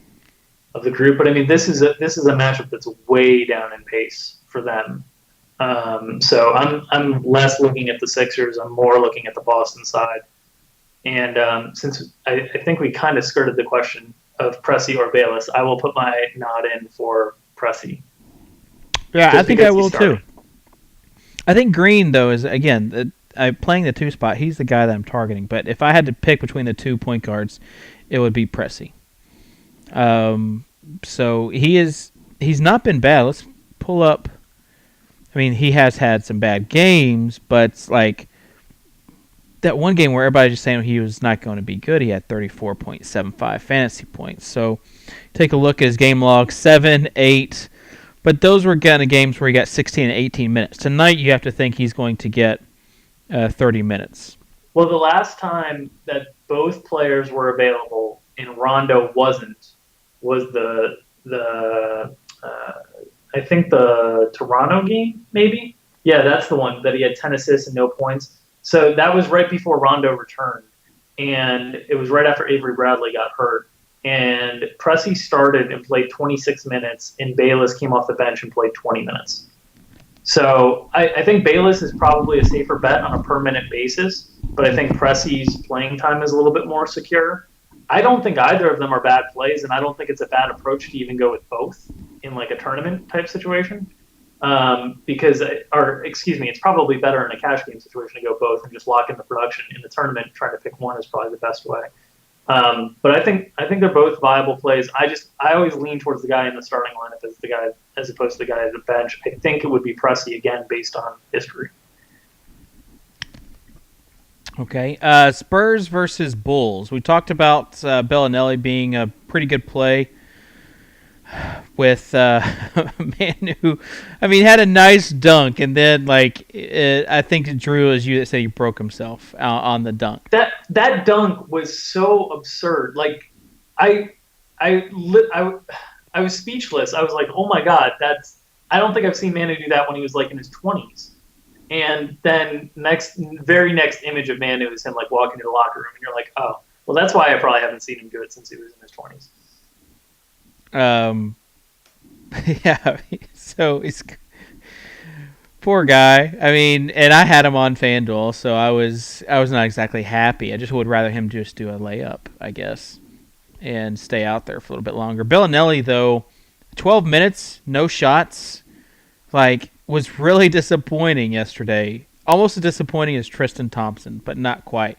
of the group, but I mean, this is a matchup that's way down in pace for them. So I'm less looking at the Sixers. I'm more looking at the Boston side. And since I think we kind of skirted the question of Pressey or Bayless, I will put my nod in for Pressey. Yeah, I think I will too. I think Green, though, is, again, playing the 2 spot, he's the guy that I'm targeting. But if I had to pick between the 2 point guards, it would be Pressey. So he's not been bad. Let's pull up. I mean, he has had some bad games, but it's like that one game where everybody's just saying he was not going to be good. He had 34.75 fantasy points. So take a look at his game log, 7, 8. But those were kind of games where he got 16 and 18 minutes. Tonight, you have to think he's going to get 30 minutes. Well, the last time that both players were available and Rondo wasn't was I think the Toronto game, maybe? Yeah, that's the one that he had 10 assists and no points. So that was right before Rondo returned. And it was right after Avery Bradley got hurt. And Pressey started and played 26 minutes, and Bayless came off the bench and played 20 minutes. So I think Bayless is probably a safer bet on a per-minute basis, but I think Pressey's playing time is a little bit more secure. I don't think either of them are bad plays, and I don't think it's a bad approach to even go with both in like a tournament-type situation. It's probably better in a cash game situation to go both and just lock in the production. In the tournament, trying to pick one is probably the best way. But I think they're both viable plays. I always lean towards the guy in the starting lineup as the guy as opposed to the guy at the bench. I think it would be Pressey again based on history. Okay, Spurs versus Bulls. We talked about Bellinelli being a pretty good play with a man who, I mean, had a nice dunk, and then I think Drew, as you that said, he broke himself on the dunk. That dunk was so absurd. Like, I was speechless. I was like, oh my god, I don't think I've seen Manu do that when he was like in his 20s. And then very next image of Manu is him like walking to the locker room, and you're like, oh, well, that's why I probably haven't seen him do it since he was in his 20s. Yeah, so he's poor guy. I mean, and I had him on FanDuel, so I was not exactly happy. I just would rather him just do a layup, I guess, and stay out there for a little bit longer. Bellinelli, though, 12 minutes, no shots. Like, was really disappointing yesterday. Almost as disappointing as Tristan Thompson, but not quite.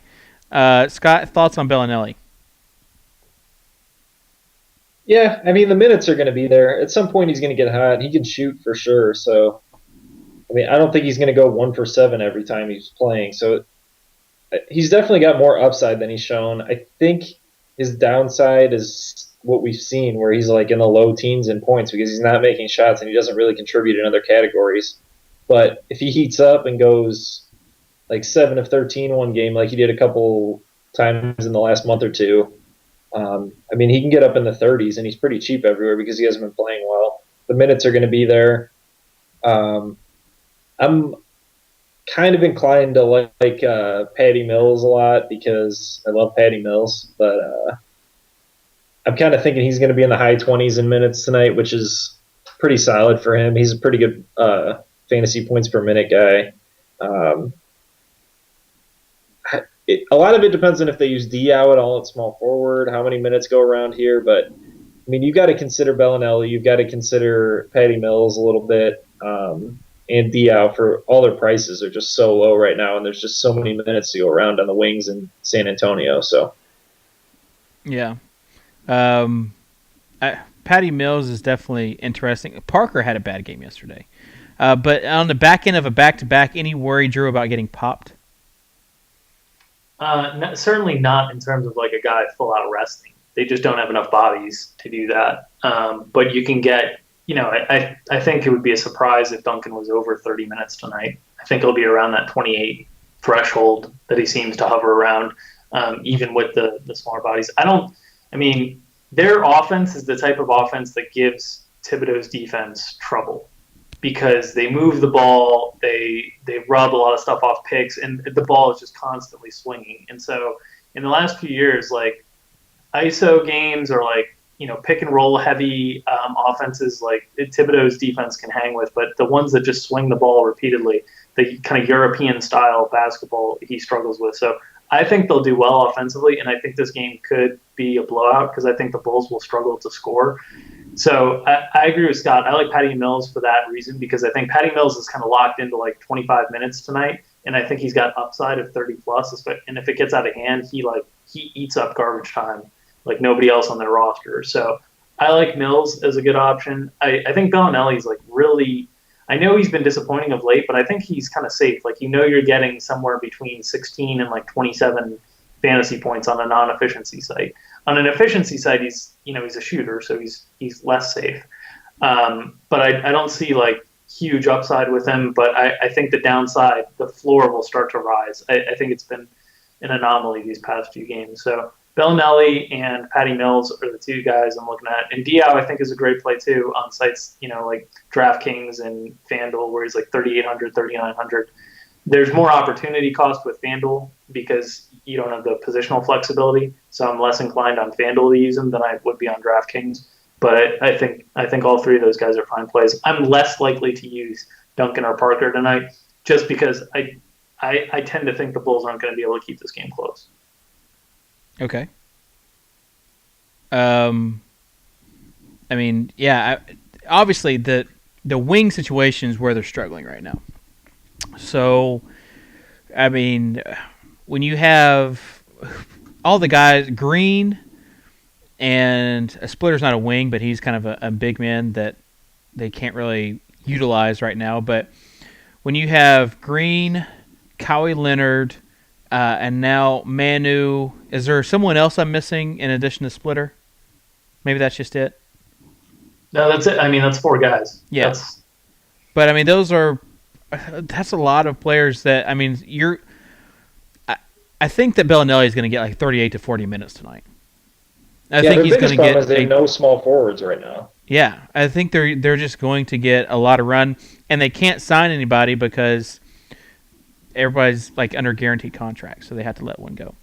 Scott, thoughts on Bellinelli? Yeah, I mean the minutes are going to be there. At some point, he's going to get hot. He can shoot for sure. So, I mean, I don't think he's going to go 1 for 7 every time he's playing. So, he's definitely got more upside than he's shown. I think his downside is what we've seen, where he's like in the low teens in points because he's not making shots and he doesn't really contribute in other categories. But if he heats up and goes like 7 of 13 one game, like he did a couple times in the last month or two, I mean, he can get up in the 30s, and he's pretty cheap everywhere because he hasn't been playing well. The minutes are going to be there. I'm kind of inclined to like Patty Mills a lot because I love Patty Mills, but I'm kind of thinking he's going to be in the high 20s in minutes tonight, which is pretty solid for him. He's a pretty good fantasy points per minute guy. A lot of it depends on if they use Diao at all at small forward, how many minutes go around here. But, I mean, you've got to consider Bellinelli. You've got to consider Patty Mills a little bit. And Diao, for all their prices, are just so low right now. And there's just so many minutes to go around on the wings in San Antonio. So, yeah. Patty Mills is definitely interesting. Parker had a bad game yesterday. But on the back end of a back-to-back, any worry, Drew, about getting popped? Certainly not in terms of like a guy full out resting. They just don't have enough bodies to do that. But you can get, I think it would be a surprise if Duncan was over 30 minutes tonight. I think it'll be around that 28 threshold that he seems to hover around, even with the smaller bodies. Their offense is the type of offense that gives Thibodeau's defense trouble, because they move the ball, they rub a lot of stuff off picks, and the ball is just constantly swinging. And so in the last few years, like ISO games or like, pick and roll heavy offenses, like Thibodeau's defense can hang with, but the ones that just swing the ball repeatedly, the kind of European style basketball, he struggles with. So I think they'll do well offensively, and I think this game could be a blowout because I think the Bulls will struggle to score. So I agree with Scott. I like Patty Mills for that reason, because I think Patty Mills is kind of locked into like 25 minutes tonight, and I think he's got upside of 30 plus. And if it gets out of hand, he eats up garbage time like nobody else on their roster. So I like Mills as a good option. I think Bellinelli's like really. I know he's been disappointing of late, but I think he's kind of safe. Like, you're getting somewhere between 16 and like 27 fantasy points on a non-efficiency site. On an efficiency site, he's a shooter, so he's less safe. But I don't see like huge upside with him. But I think the downside, the floor will start to rise. I think it's been an anomaly these past few games. So Bellinelli and Patty Mills are the two guys I'm looking at. And Diao, I think, is a great play too on sites, like DraftKings and FanDuel, where he's like 3,800, 3,900. There's more opportunity cost with FanDuel because you don't have the positional flexibility. So I'm less inclined on FanDuel to use him than I would be on DraftKings. But I think all three of those guys are fine plays. I'm less likely to use Duncan or Parker tonight, just because I tend to think the Bulls aren't going to be able to keep this game close. Okay. Obviously the wing situation is where they're struggling right now. So, when you have all the guys, Green, and a Splitter's not a wing, but he's kind of a big man that they can't really utilize right now. But when you have Green, Kawhi Leonard, and now Manu, is there someone else I'm missing in addition to Splitter? Maybe that's just it. No, that's it. That's four guys. Yeah. But that's a lot of players that, I think that Bellinelli is going to get like 38 to 40 minutes tonight. I think he's going to get no small forwards right now. Yeah, I think they're just going to get a lot of run, and they can't sign anybody because everybody's like under guaranteed contract, so they have to let one go.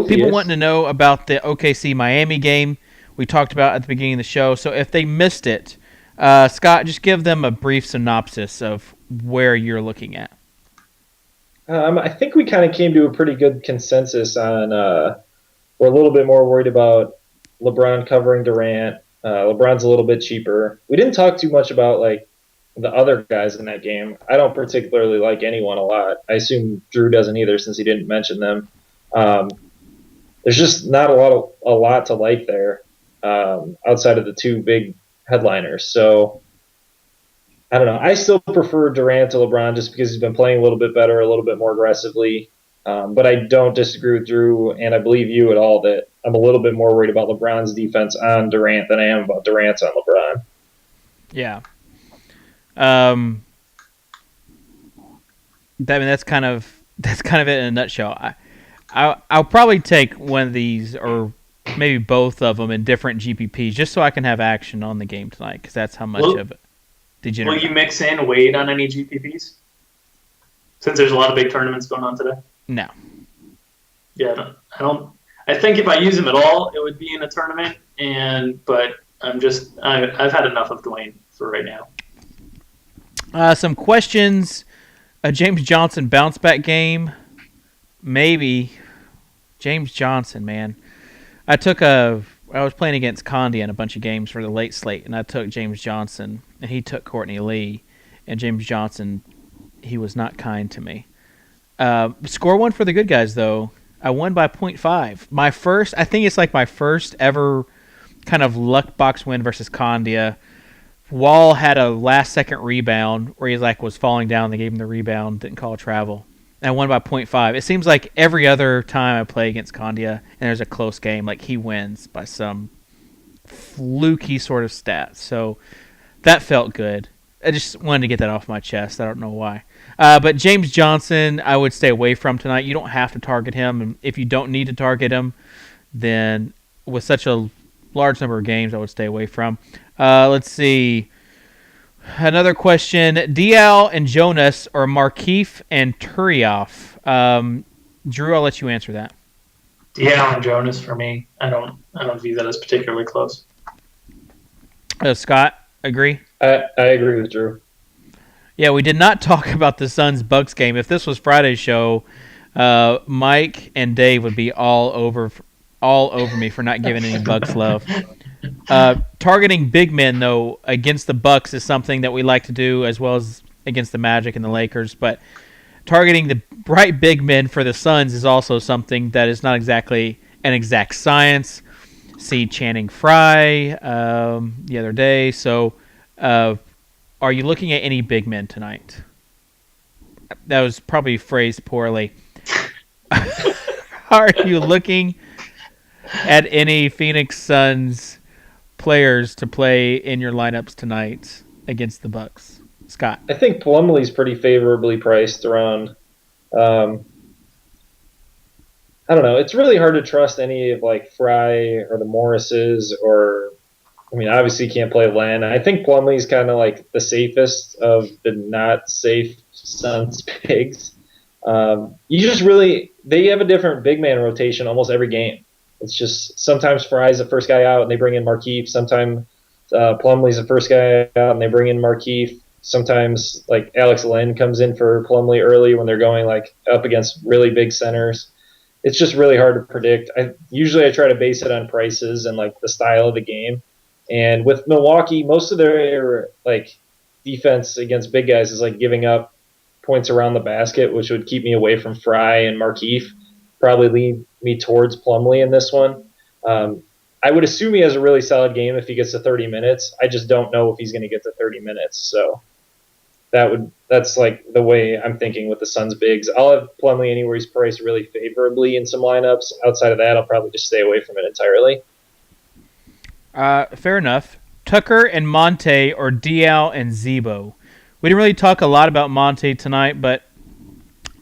People wanting to know about the OKC Miami game we talked about at the beginning of the show. So if they missed it, Scott, just give them a brief synopsis of where you're looking at. I think we kind of came to a pretty good consensus on we're a little bit more worried about LeBron covering Durant, LeBron's a little bit cheaper. We didn't talk too much about like the other guys in that game. I don't particularly like anyone a lot. I assume Drew doesn't either since he didn't mention them. There's just not a lot to like there outside of the two big headliners. So I don't know. I still prefer Durant to LeBron just because he's been playing a little bit better, a little bit more aggressively. But I don't disagree with Drew, and I believe you at all that I'm a little bit more worried about LeBron's defense on Durant than I am about Durant's on LeBron. Yeah. That's kind of it in a nutshell. I'll probably take one of these or maybe both of them in different GPPs just so I can have action on the game tonight because that's how much of it degenerate. Will you mix in Wade on any GPPs? Since there's a lot of big tournaments going on today. No. Yeah, I don't. I think if I use him at all, it would be in a tournament. But I've had enough of Dwayne for right now. Some questions. A James Johnson bounce back game. Maybe. James Johnson, man. I was playing against Condi in a bunch of games for the late slate, and I took James Johnson, and he took Courtney Lee. And James Johnson, he was not kind to me. Score one for the good guys, though. I won by 0.5. I think it's like my first ever kind of luck box win versus Condia. Wall had a last-second rebound where he was falling down. They gave him the rebound, didn't call a travel. And I won by 0.5. It seems like every other time I play against Condia and there's a close game, like he wins by some fluky sort of stat. So that felt good. I just wanted to get that off my chest. I don't know why. But James Johnson, I would stay away from tonight. You don't have to target him. And if you don't need to target him, then with such a large number of games, I would stay away from. Let's see. Another question. Dial and Jonas or Markieff and Turioff? Drew, I'll let you answer that. Dial and Jonas for me. I don't view that as particularly close. Scott, agree? I agree with Drew. Yeah, we did not talk about the Suns-Bucks game. If this was Friday's show, Mike and Dave would be all over me for not giving any Bucks love. Targeting big men, though, against the Bucks is something that we like to do as well as against the Magic and the Lakers. But targeting the bright big men for the Suns is also something that is not exactly an exact science. See Channing Frye the other day. So are you looking at any big men tonight? That was probably phrased poorly. Are you looking at any Phoenix Suns players to play in your lineups tonight against the Bucks? Scott? I think Plumlee's pretty favorably priced around. I don't know. It's really hard to trust any of like Fry or the Morrises or, I mean, obviously you can't play Len. I think Plumlee's kind of like the safest of the not safe Suns pigs. They have a different big man rotation almost every game. It's just sometimes Fry's the first guy out and they bring in Markieff. Sometimes Plumlee's the first guy out and they bring in Markieff. Sometimes like Alex Len comes in for Plumlee early when they're going like up against really big centers. It's just really hard to predict. I try to base it on prices and like the style of the game. And with Milwaukee, most of their like defense against big guys is like giving up points around the basket, which would keep me away from Fry and Markieff. Probably lead me towards Plumlee in this one. I would assume he has a really solid game if he gets to 30 minutes. I just don't know if he's going to get to 30 minutes. So that's like the way I'm thinking with the Suns bigs. I'll have Plumlee anywhere he's priced really favorably in some lineups. Outside of that, I'll probably just stay away from it entirely. Fair enough. Tucker and Monte or Dial and Zebo. We didn't really talk a lot about Monte tonight, but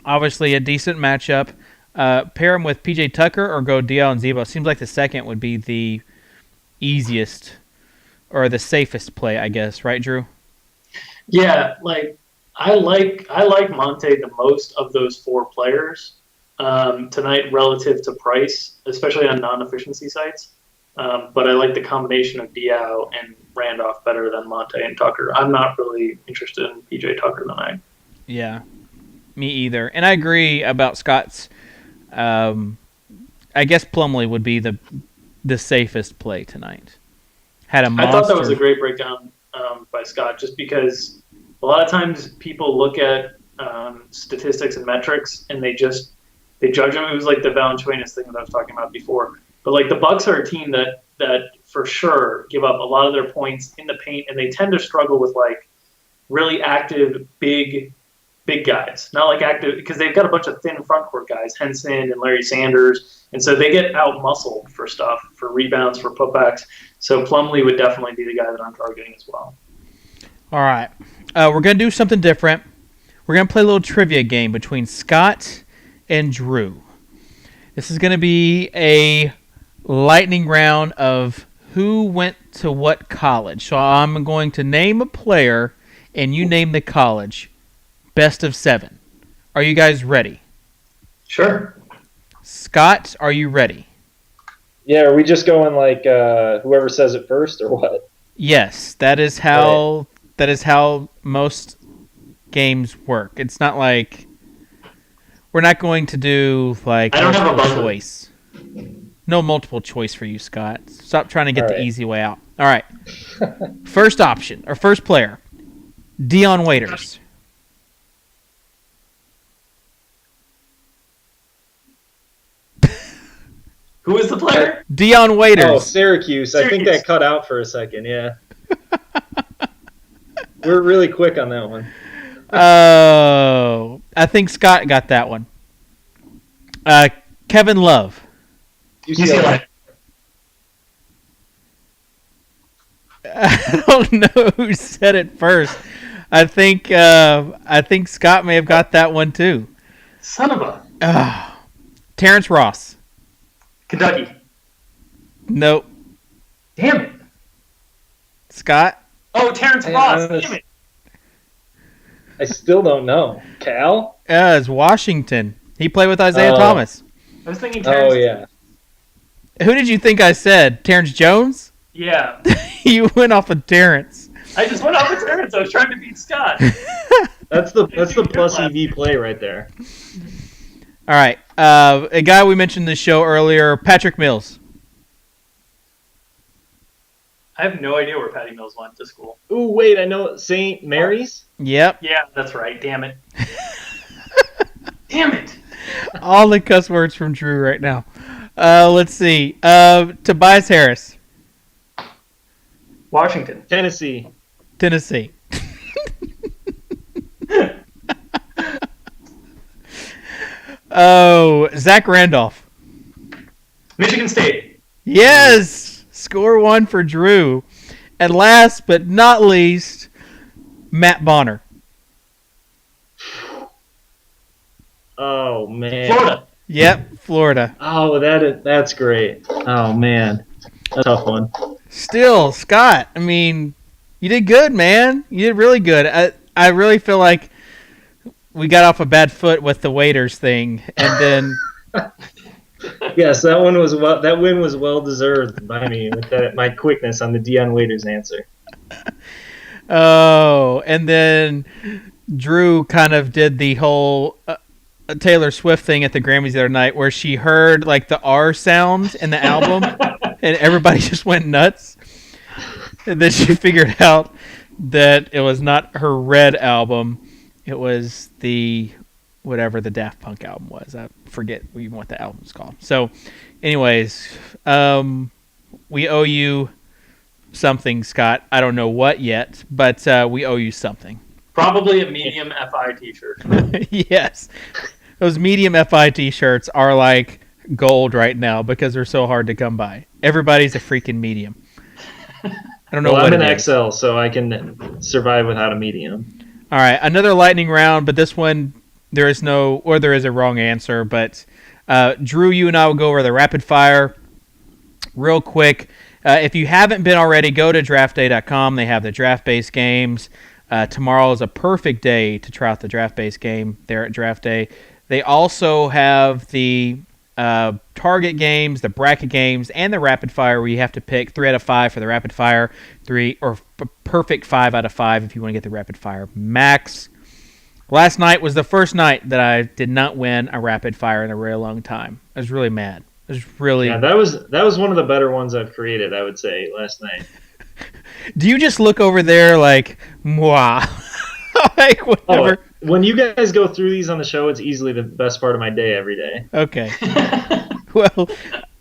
obviously a decent matchup. Pair him with PJ Tucker or go Dial and Zebo. Seems like the second would be the easiest or the safest play, I guess. Right, Drew? Yeah, like I like Monte the most of those four players tonight relative to price, especially on non-efficiency sites. But I like the combination of Diao and Randolph better than Monte and Tucker. I'm not really interested in PJ Tucker tonight. Yeah, me either. And I agree about Scott's. I guess Plumlee would be the safest play tonight. had a monster. I thought that was a great breakdown by Scott, just because a lot of times people look at statistics and metrics and they judge them. It was like the Valanciunas thing that I was talking about before. But like the Bucks are a team that for sure give up a lot of their points in the paint, and they tend to struggle with like really active big guys. Not like active because they've got a bunch of thin front court guys, Henson and Larry Sanders, and so they get out muscled for stuff, for rebounds, for putbacks. So Plumlee would definitely be the guy that I'm targeting as well. All right, we're gonna do something different. We're gonna play a little trivia game between Scott and Drew. This is gonna be a lightning round of who went to what college. So I'm going to name a player, and you name the college. Best of 7. Are you guys ready? Sure. Scott, are you ready? Yeah, are we just going like whoever says it first or what? Yes, that is how most games work. It's not like we're not going to do like I don't have a multiple buzzer. choice. No multiple choice for you, Scott. Stop trying to get the easy way out. All right. First option, or first player, Dion Waiters. Who is the player? Dion Waiters. Oh, Syracuse. I think that cut out for a second, yeah. We're really quick on that one. Oh, I think Scott got that one. Kevin Love. UCLA. I don't know who said it first. I think Scott may have got that one too. Son of a... Terrence Ross. Kentucky. Nope. Damn it. Scott? Oh, Terrence Ross. Damn it. I still don't know. Cal? It's Washington. He played with Isaiah Thomas. I was thinking Terrence. Oh, yeah. Who did you think I said? Terrence Jones? Yeah. You went off of Terrence. I just went off with Terrence. I was trying to beat Scott. That's the plus EV play right there. All right. A guy we mentioned in the show earlier, Patrick Mills. I have no idea where Patty Mills went to school. Ooh, wait, I know St. Mary's? Yep. Yeah, that's right. Damn it. Damn it. All the cuss words from Drew right now. Let's see. Tobias Harris. Washington. Tennessee. Tennessee. Oh, Zach Randolph. Michigan State. Yes! Score 1 for Drew. And last but not least, Matt Bonner. Oh, man. Florida. Yep, Florida. Oh, that's great. Oh, man. That's a tough one. Still, Scott, I mean, you did good, man. You did really good. I really feel like we got off a bad foot with the Waiters thing, and then... Yes, that win was well deserved by me with my quickness on the Dion Waiters answer. Oh, and then Drew kind of did the whole Taylor Swift thing at the Grammys the other night where she heard like the R sound in the album and everybody just went nuts. And then she figured out that it was not her Red album. It was the whatever the Daft Punk album was. I forget even what the album's called. So anyways, we owe you something, Scott. I don't know what yet, but we owe you something. Probably a medium FI t-shirt. Yes. Those medium FI t-shirts are like gold right now because they're so hard to come by. Everybody's a freaking medium. I don't know what I'm it an is. XL, so I can survive without a medium. All right, another lightning round, but this one there is a wrong answer. But Drew, you and I will go over the rapid fire real quick. If you haven't been already, go to DraftDay.com. They have the draft-based games. Tomorrow is a perfect day to try out the draft-based game there at DraftDay. They also have the target games, the bracket games, and the rapid fire where you have to pick 3 out of 5 for the rapid fire, perfect 5 out of 5 if you want to get the rapid fire max. Last night was the first night that I did not win a rapid fire in a really long time. I was really mad. I was really that was one of the better ones I've created, I would say, last night. Do you just look over there like, mwah? Like, whatever. Oh, when you guys go through these on the show, it's easily the best part of my day every day. Okay. Well,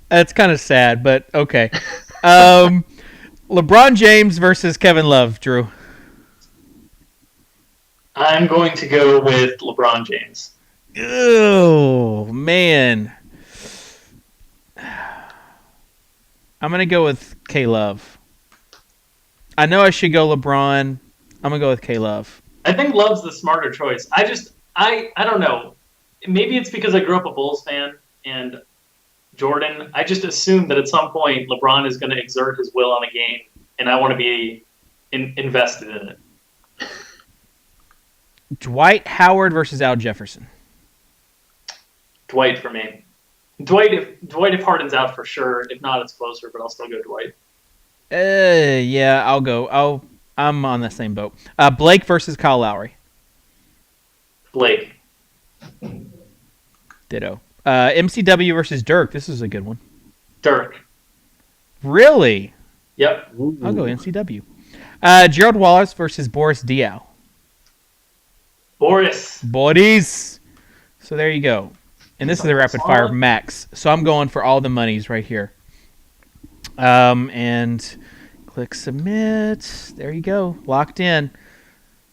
that's kind of sad, but okay. LeBron James versus Kevin Love, Drew. I'm going to go with LeBron James. Oh, man. I'm going to go with K-Love. I know I should go LeBron. I'm going to go with K-Love. I think Love's the smarter choice. I don't know. Maybe it's because I grew up a Bulls fan and Jordan. I just assumed that at some point LeBron is going to exert his will on a game, and I want to be invested in it. Dwight Howard versus Al Jefferson. Dwight for me. Dwight if Harden's out for sure. If not, it's closer, but I'll still go Dwight. Yeah, I'll go. I'm on the same boat. Blake versus Kyle Lowry. Blake. Ditto. MCW versus Dirk. This is a good one. Dirk. Really? Yep. I'll go MCW. Gerald Wallace versus Boris Diaw. Boris. So there you go. And this is a rapid fire max. So I'm going for all the monies right here. And click submit. There you go. Locked in.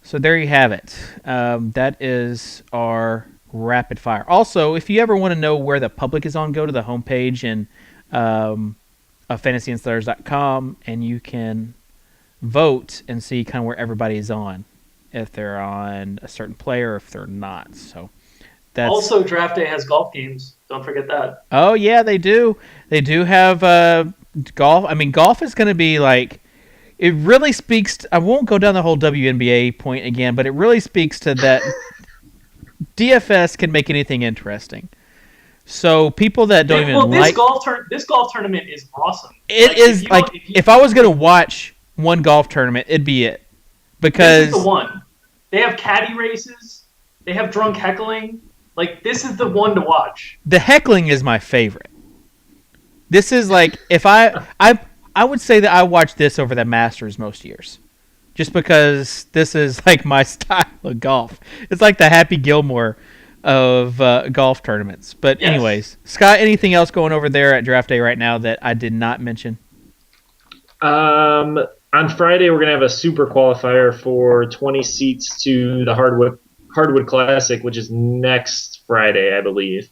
So there you have it. That is our rapid fire. Also, if you ever want to know where the public is on, go to the homepage and fantasyinsiders.com, and you can vote and see kind of where everybody is on, if they're on a certain player or if they're not. So that's also DraftDay has golf games. Don't forget that. Oh yeah, they do. They do have golf. I mean, golf is going to be like. It really speaks to, I won't go down the whole WNBA point again, but it really speaks to that DFS can make anything interesting. So people that don't this golf tournament is awesome. It is if I was going to watch one golf tournament, it'd be it. Because this is the one. They have caddy races. They have drunk heckling. Like, this is the one to watch. The heckling is my favorite. This is like, if I would say that I watch this over the Masters most years. Just because this is like my style of golf. It's like the Happy Gilmore of golf tournaments. But anyways, Scott, anything else going over there at DraftDay right now that I did not mention? On Friday, we're going to have a super qualifier for 20 seats to the Hardwood Classic, which is next Friday, I believe.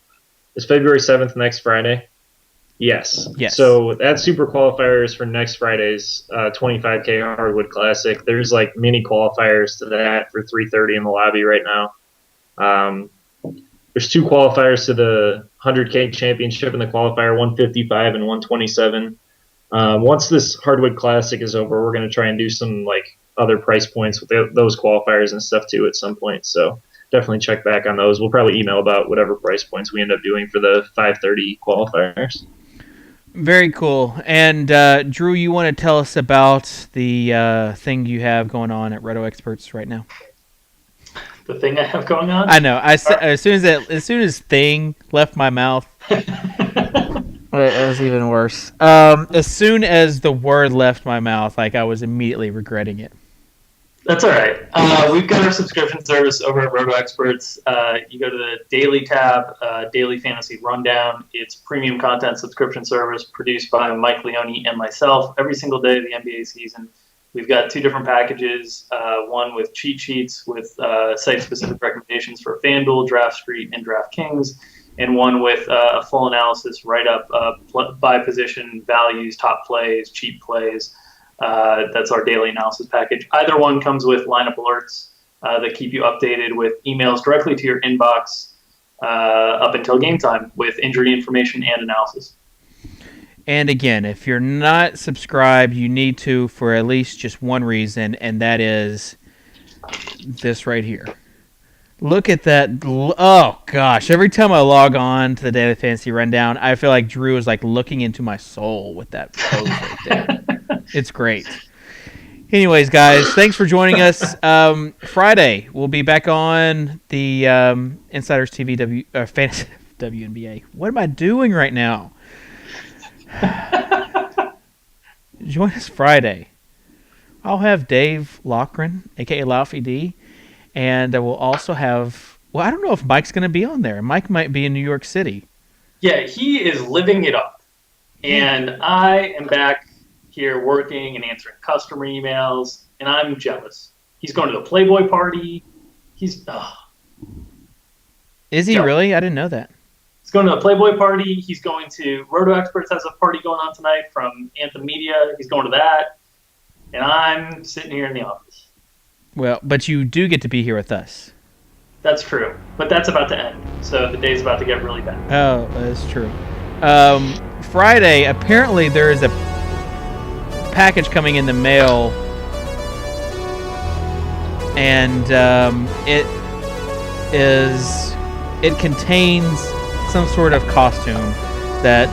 Is February 7th next Friday? Yes. So that super qualifier is for next Friday's 25K Hardwood Classic. There's like mini qualifiers to that for 3:30 in the lobby right now. There's two qualifiers to the 100K Championship in the qualifier, 155 and 127. Once this Hardwood Classic is over, we're going to try and do some like other price points with those qualifiers and stuff too at some point. So definitely check back on those. We'll probably email about whatever price points we end up doing for the 530 qualifiers. Very cool. And Drew, you want to tell us about the thing you have going on at Roto Experts right now? The thing I have going on? I know. As soon as thing left my mouth, it was even worse. As soon as the word left my mouth, like I was immediately regretting it. That's all right. We've got our subscription service over at Roto Experts. You go to the Daily tab, Daily Fantasy Rundown. It's premium content subscription service produced by Mike Leone and myself every single day of the NBA season. We've got two different packages, one with cheat sheets with site-specific recommendations for FanDuel, DraftStreet, and DraftKings, and one with a full analysis write-up by position, values, top plays, cheap plays. That's our daily analysis package. Either one comes with lineup alerts that keep you updated with emails directly to your inbox up until game time with injury information and analysis. And again, if you're not subscribed, you need to for at least just one reason, and that is this right here. Look at that. Oh, gosh. Every time I log on to the Daily Fantasy Rundown, I feel like Drew is like looking into my soul with that pose right there. It's great. Anyways, guys, thanks for joining us. Friday, we'll be back on the Insiders TV Fantasy WNBA. What am I doing right now? Join us Friday. I'll have Dave Loughran, a.k.a. Laufey D, and I will also have... Well, I don't know if Mike's going to be on there. Mike might be in New York City. Yeah, he is living it up. And I am back here working and answering customer emails, and I'm jealous. He's going to the Playboy party. Is he really? I didn't know that. He's going to the Playboy party. He's going to... Roto Experts has a party going on tonight from Anthem Media. He's going to that. And I'm sitting here in the office. Well, but you do get to be here with us. That's true. But that's about to end. So the day's about to get really bad. Oh, that's true. Friday, apparently there is a package coming in the mail. And it contains some sort of costume that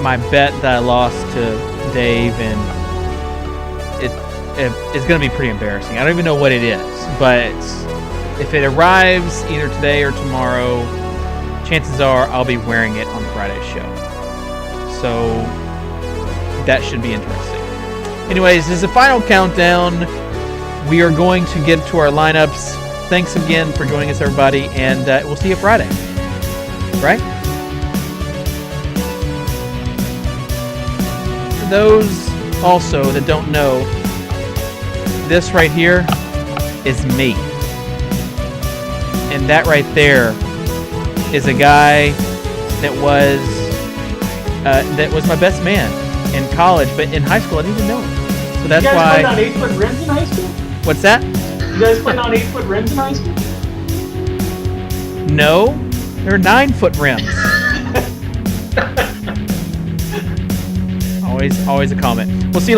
my bet that I lost to Dave, and it's going to be pretty embarrassing. I don't even know what it is, but if it arrives either today or tomorrow, chances are I'll be wearing it on Friday's show. So that should be interesting. Anyways, this is the final countdown. We are going to get to our lineups. Thanks again for joining us, everybody, and we'll see you Friday. Right? For those also that don't know, this right here is me. And that right there is a guy that was my best man in college, but in high school I didn't even know him. So that's why. You guys played on 8-foot rims in high school? What's that? You guys played on 8-foot rims in high school? No, they're 9-foot rims. Always a comment. We'll see you later.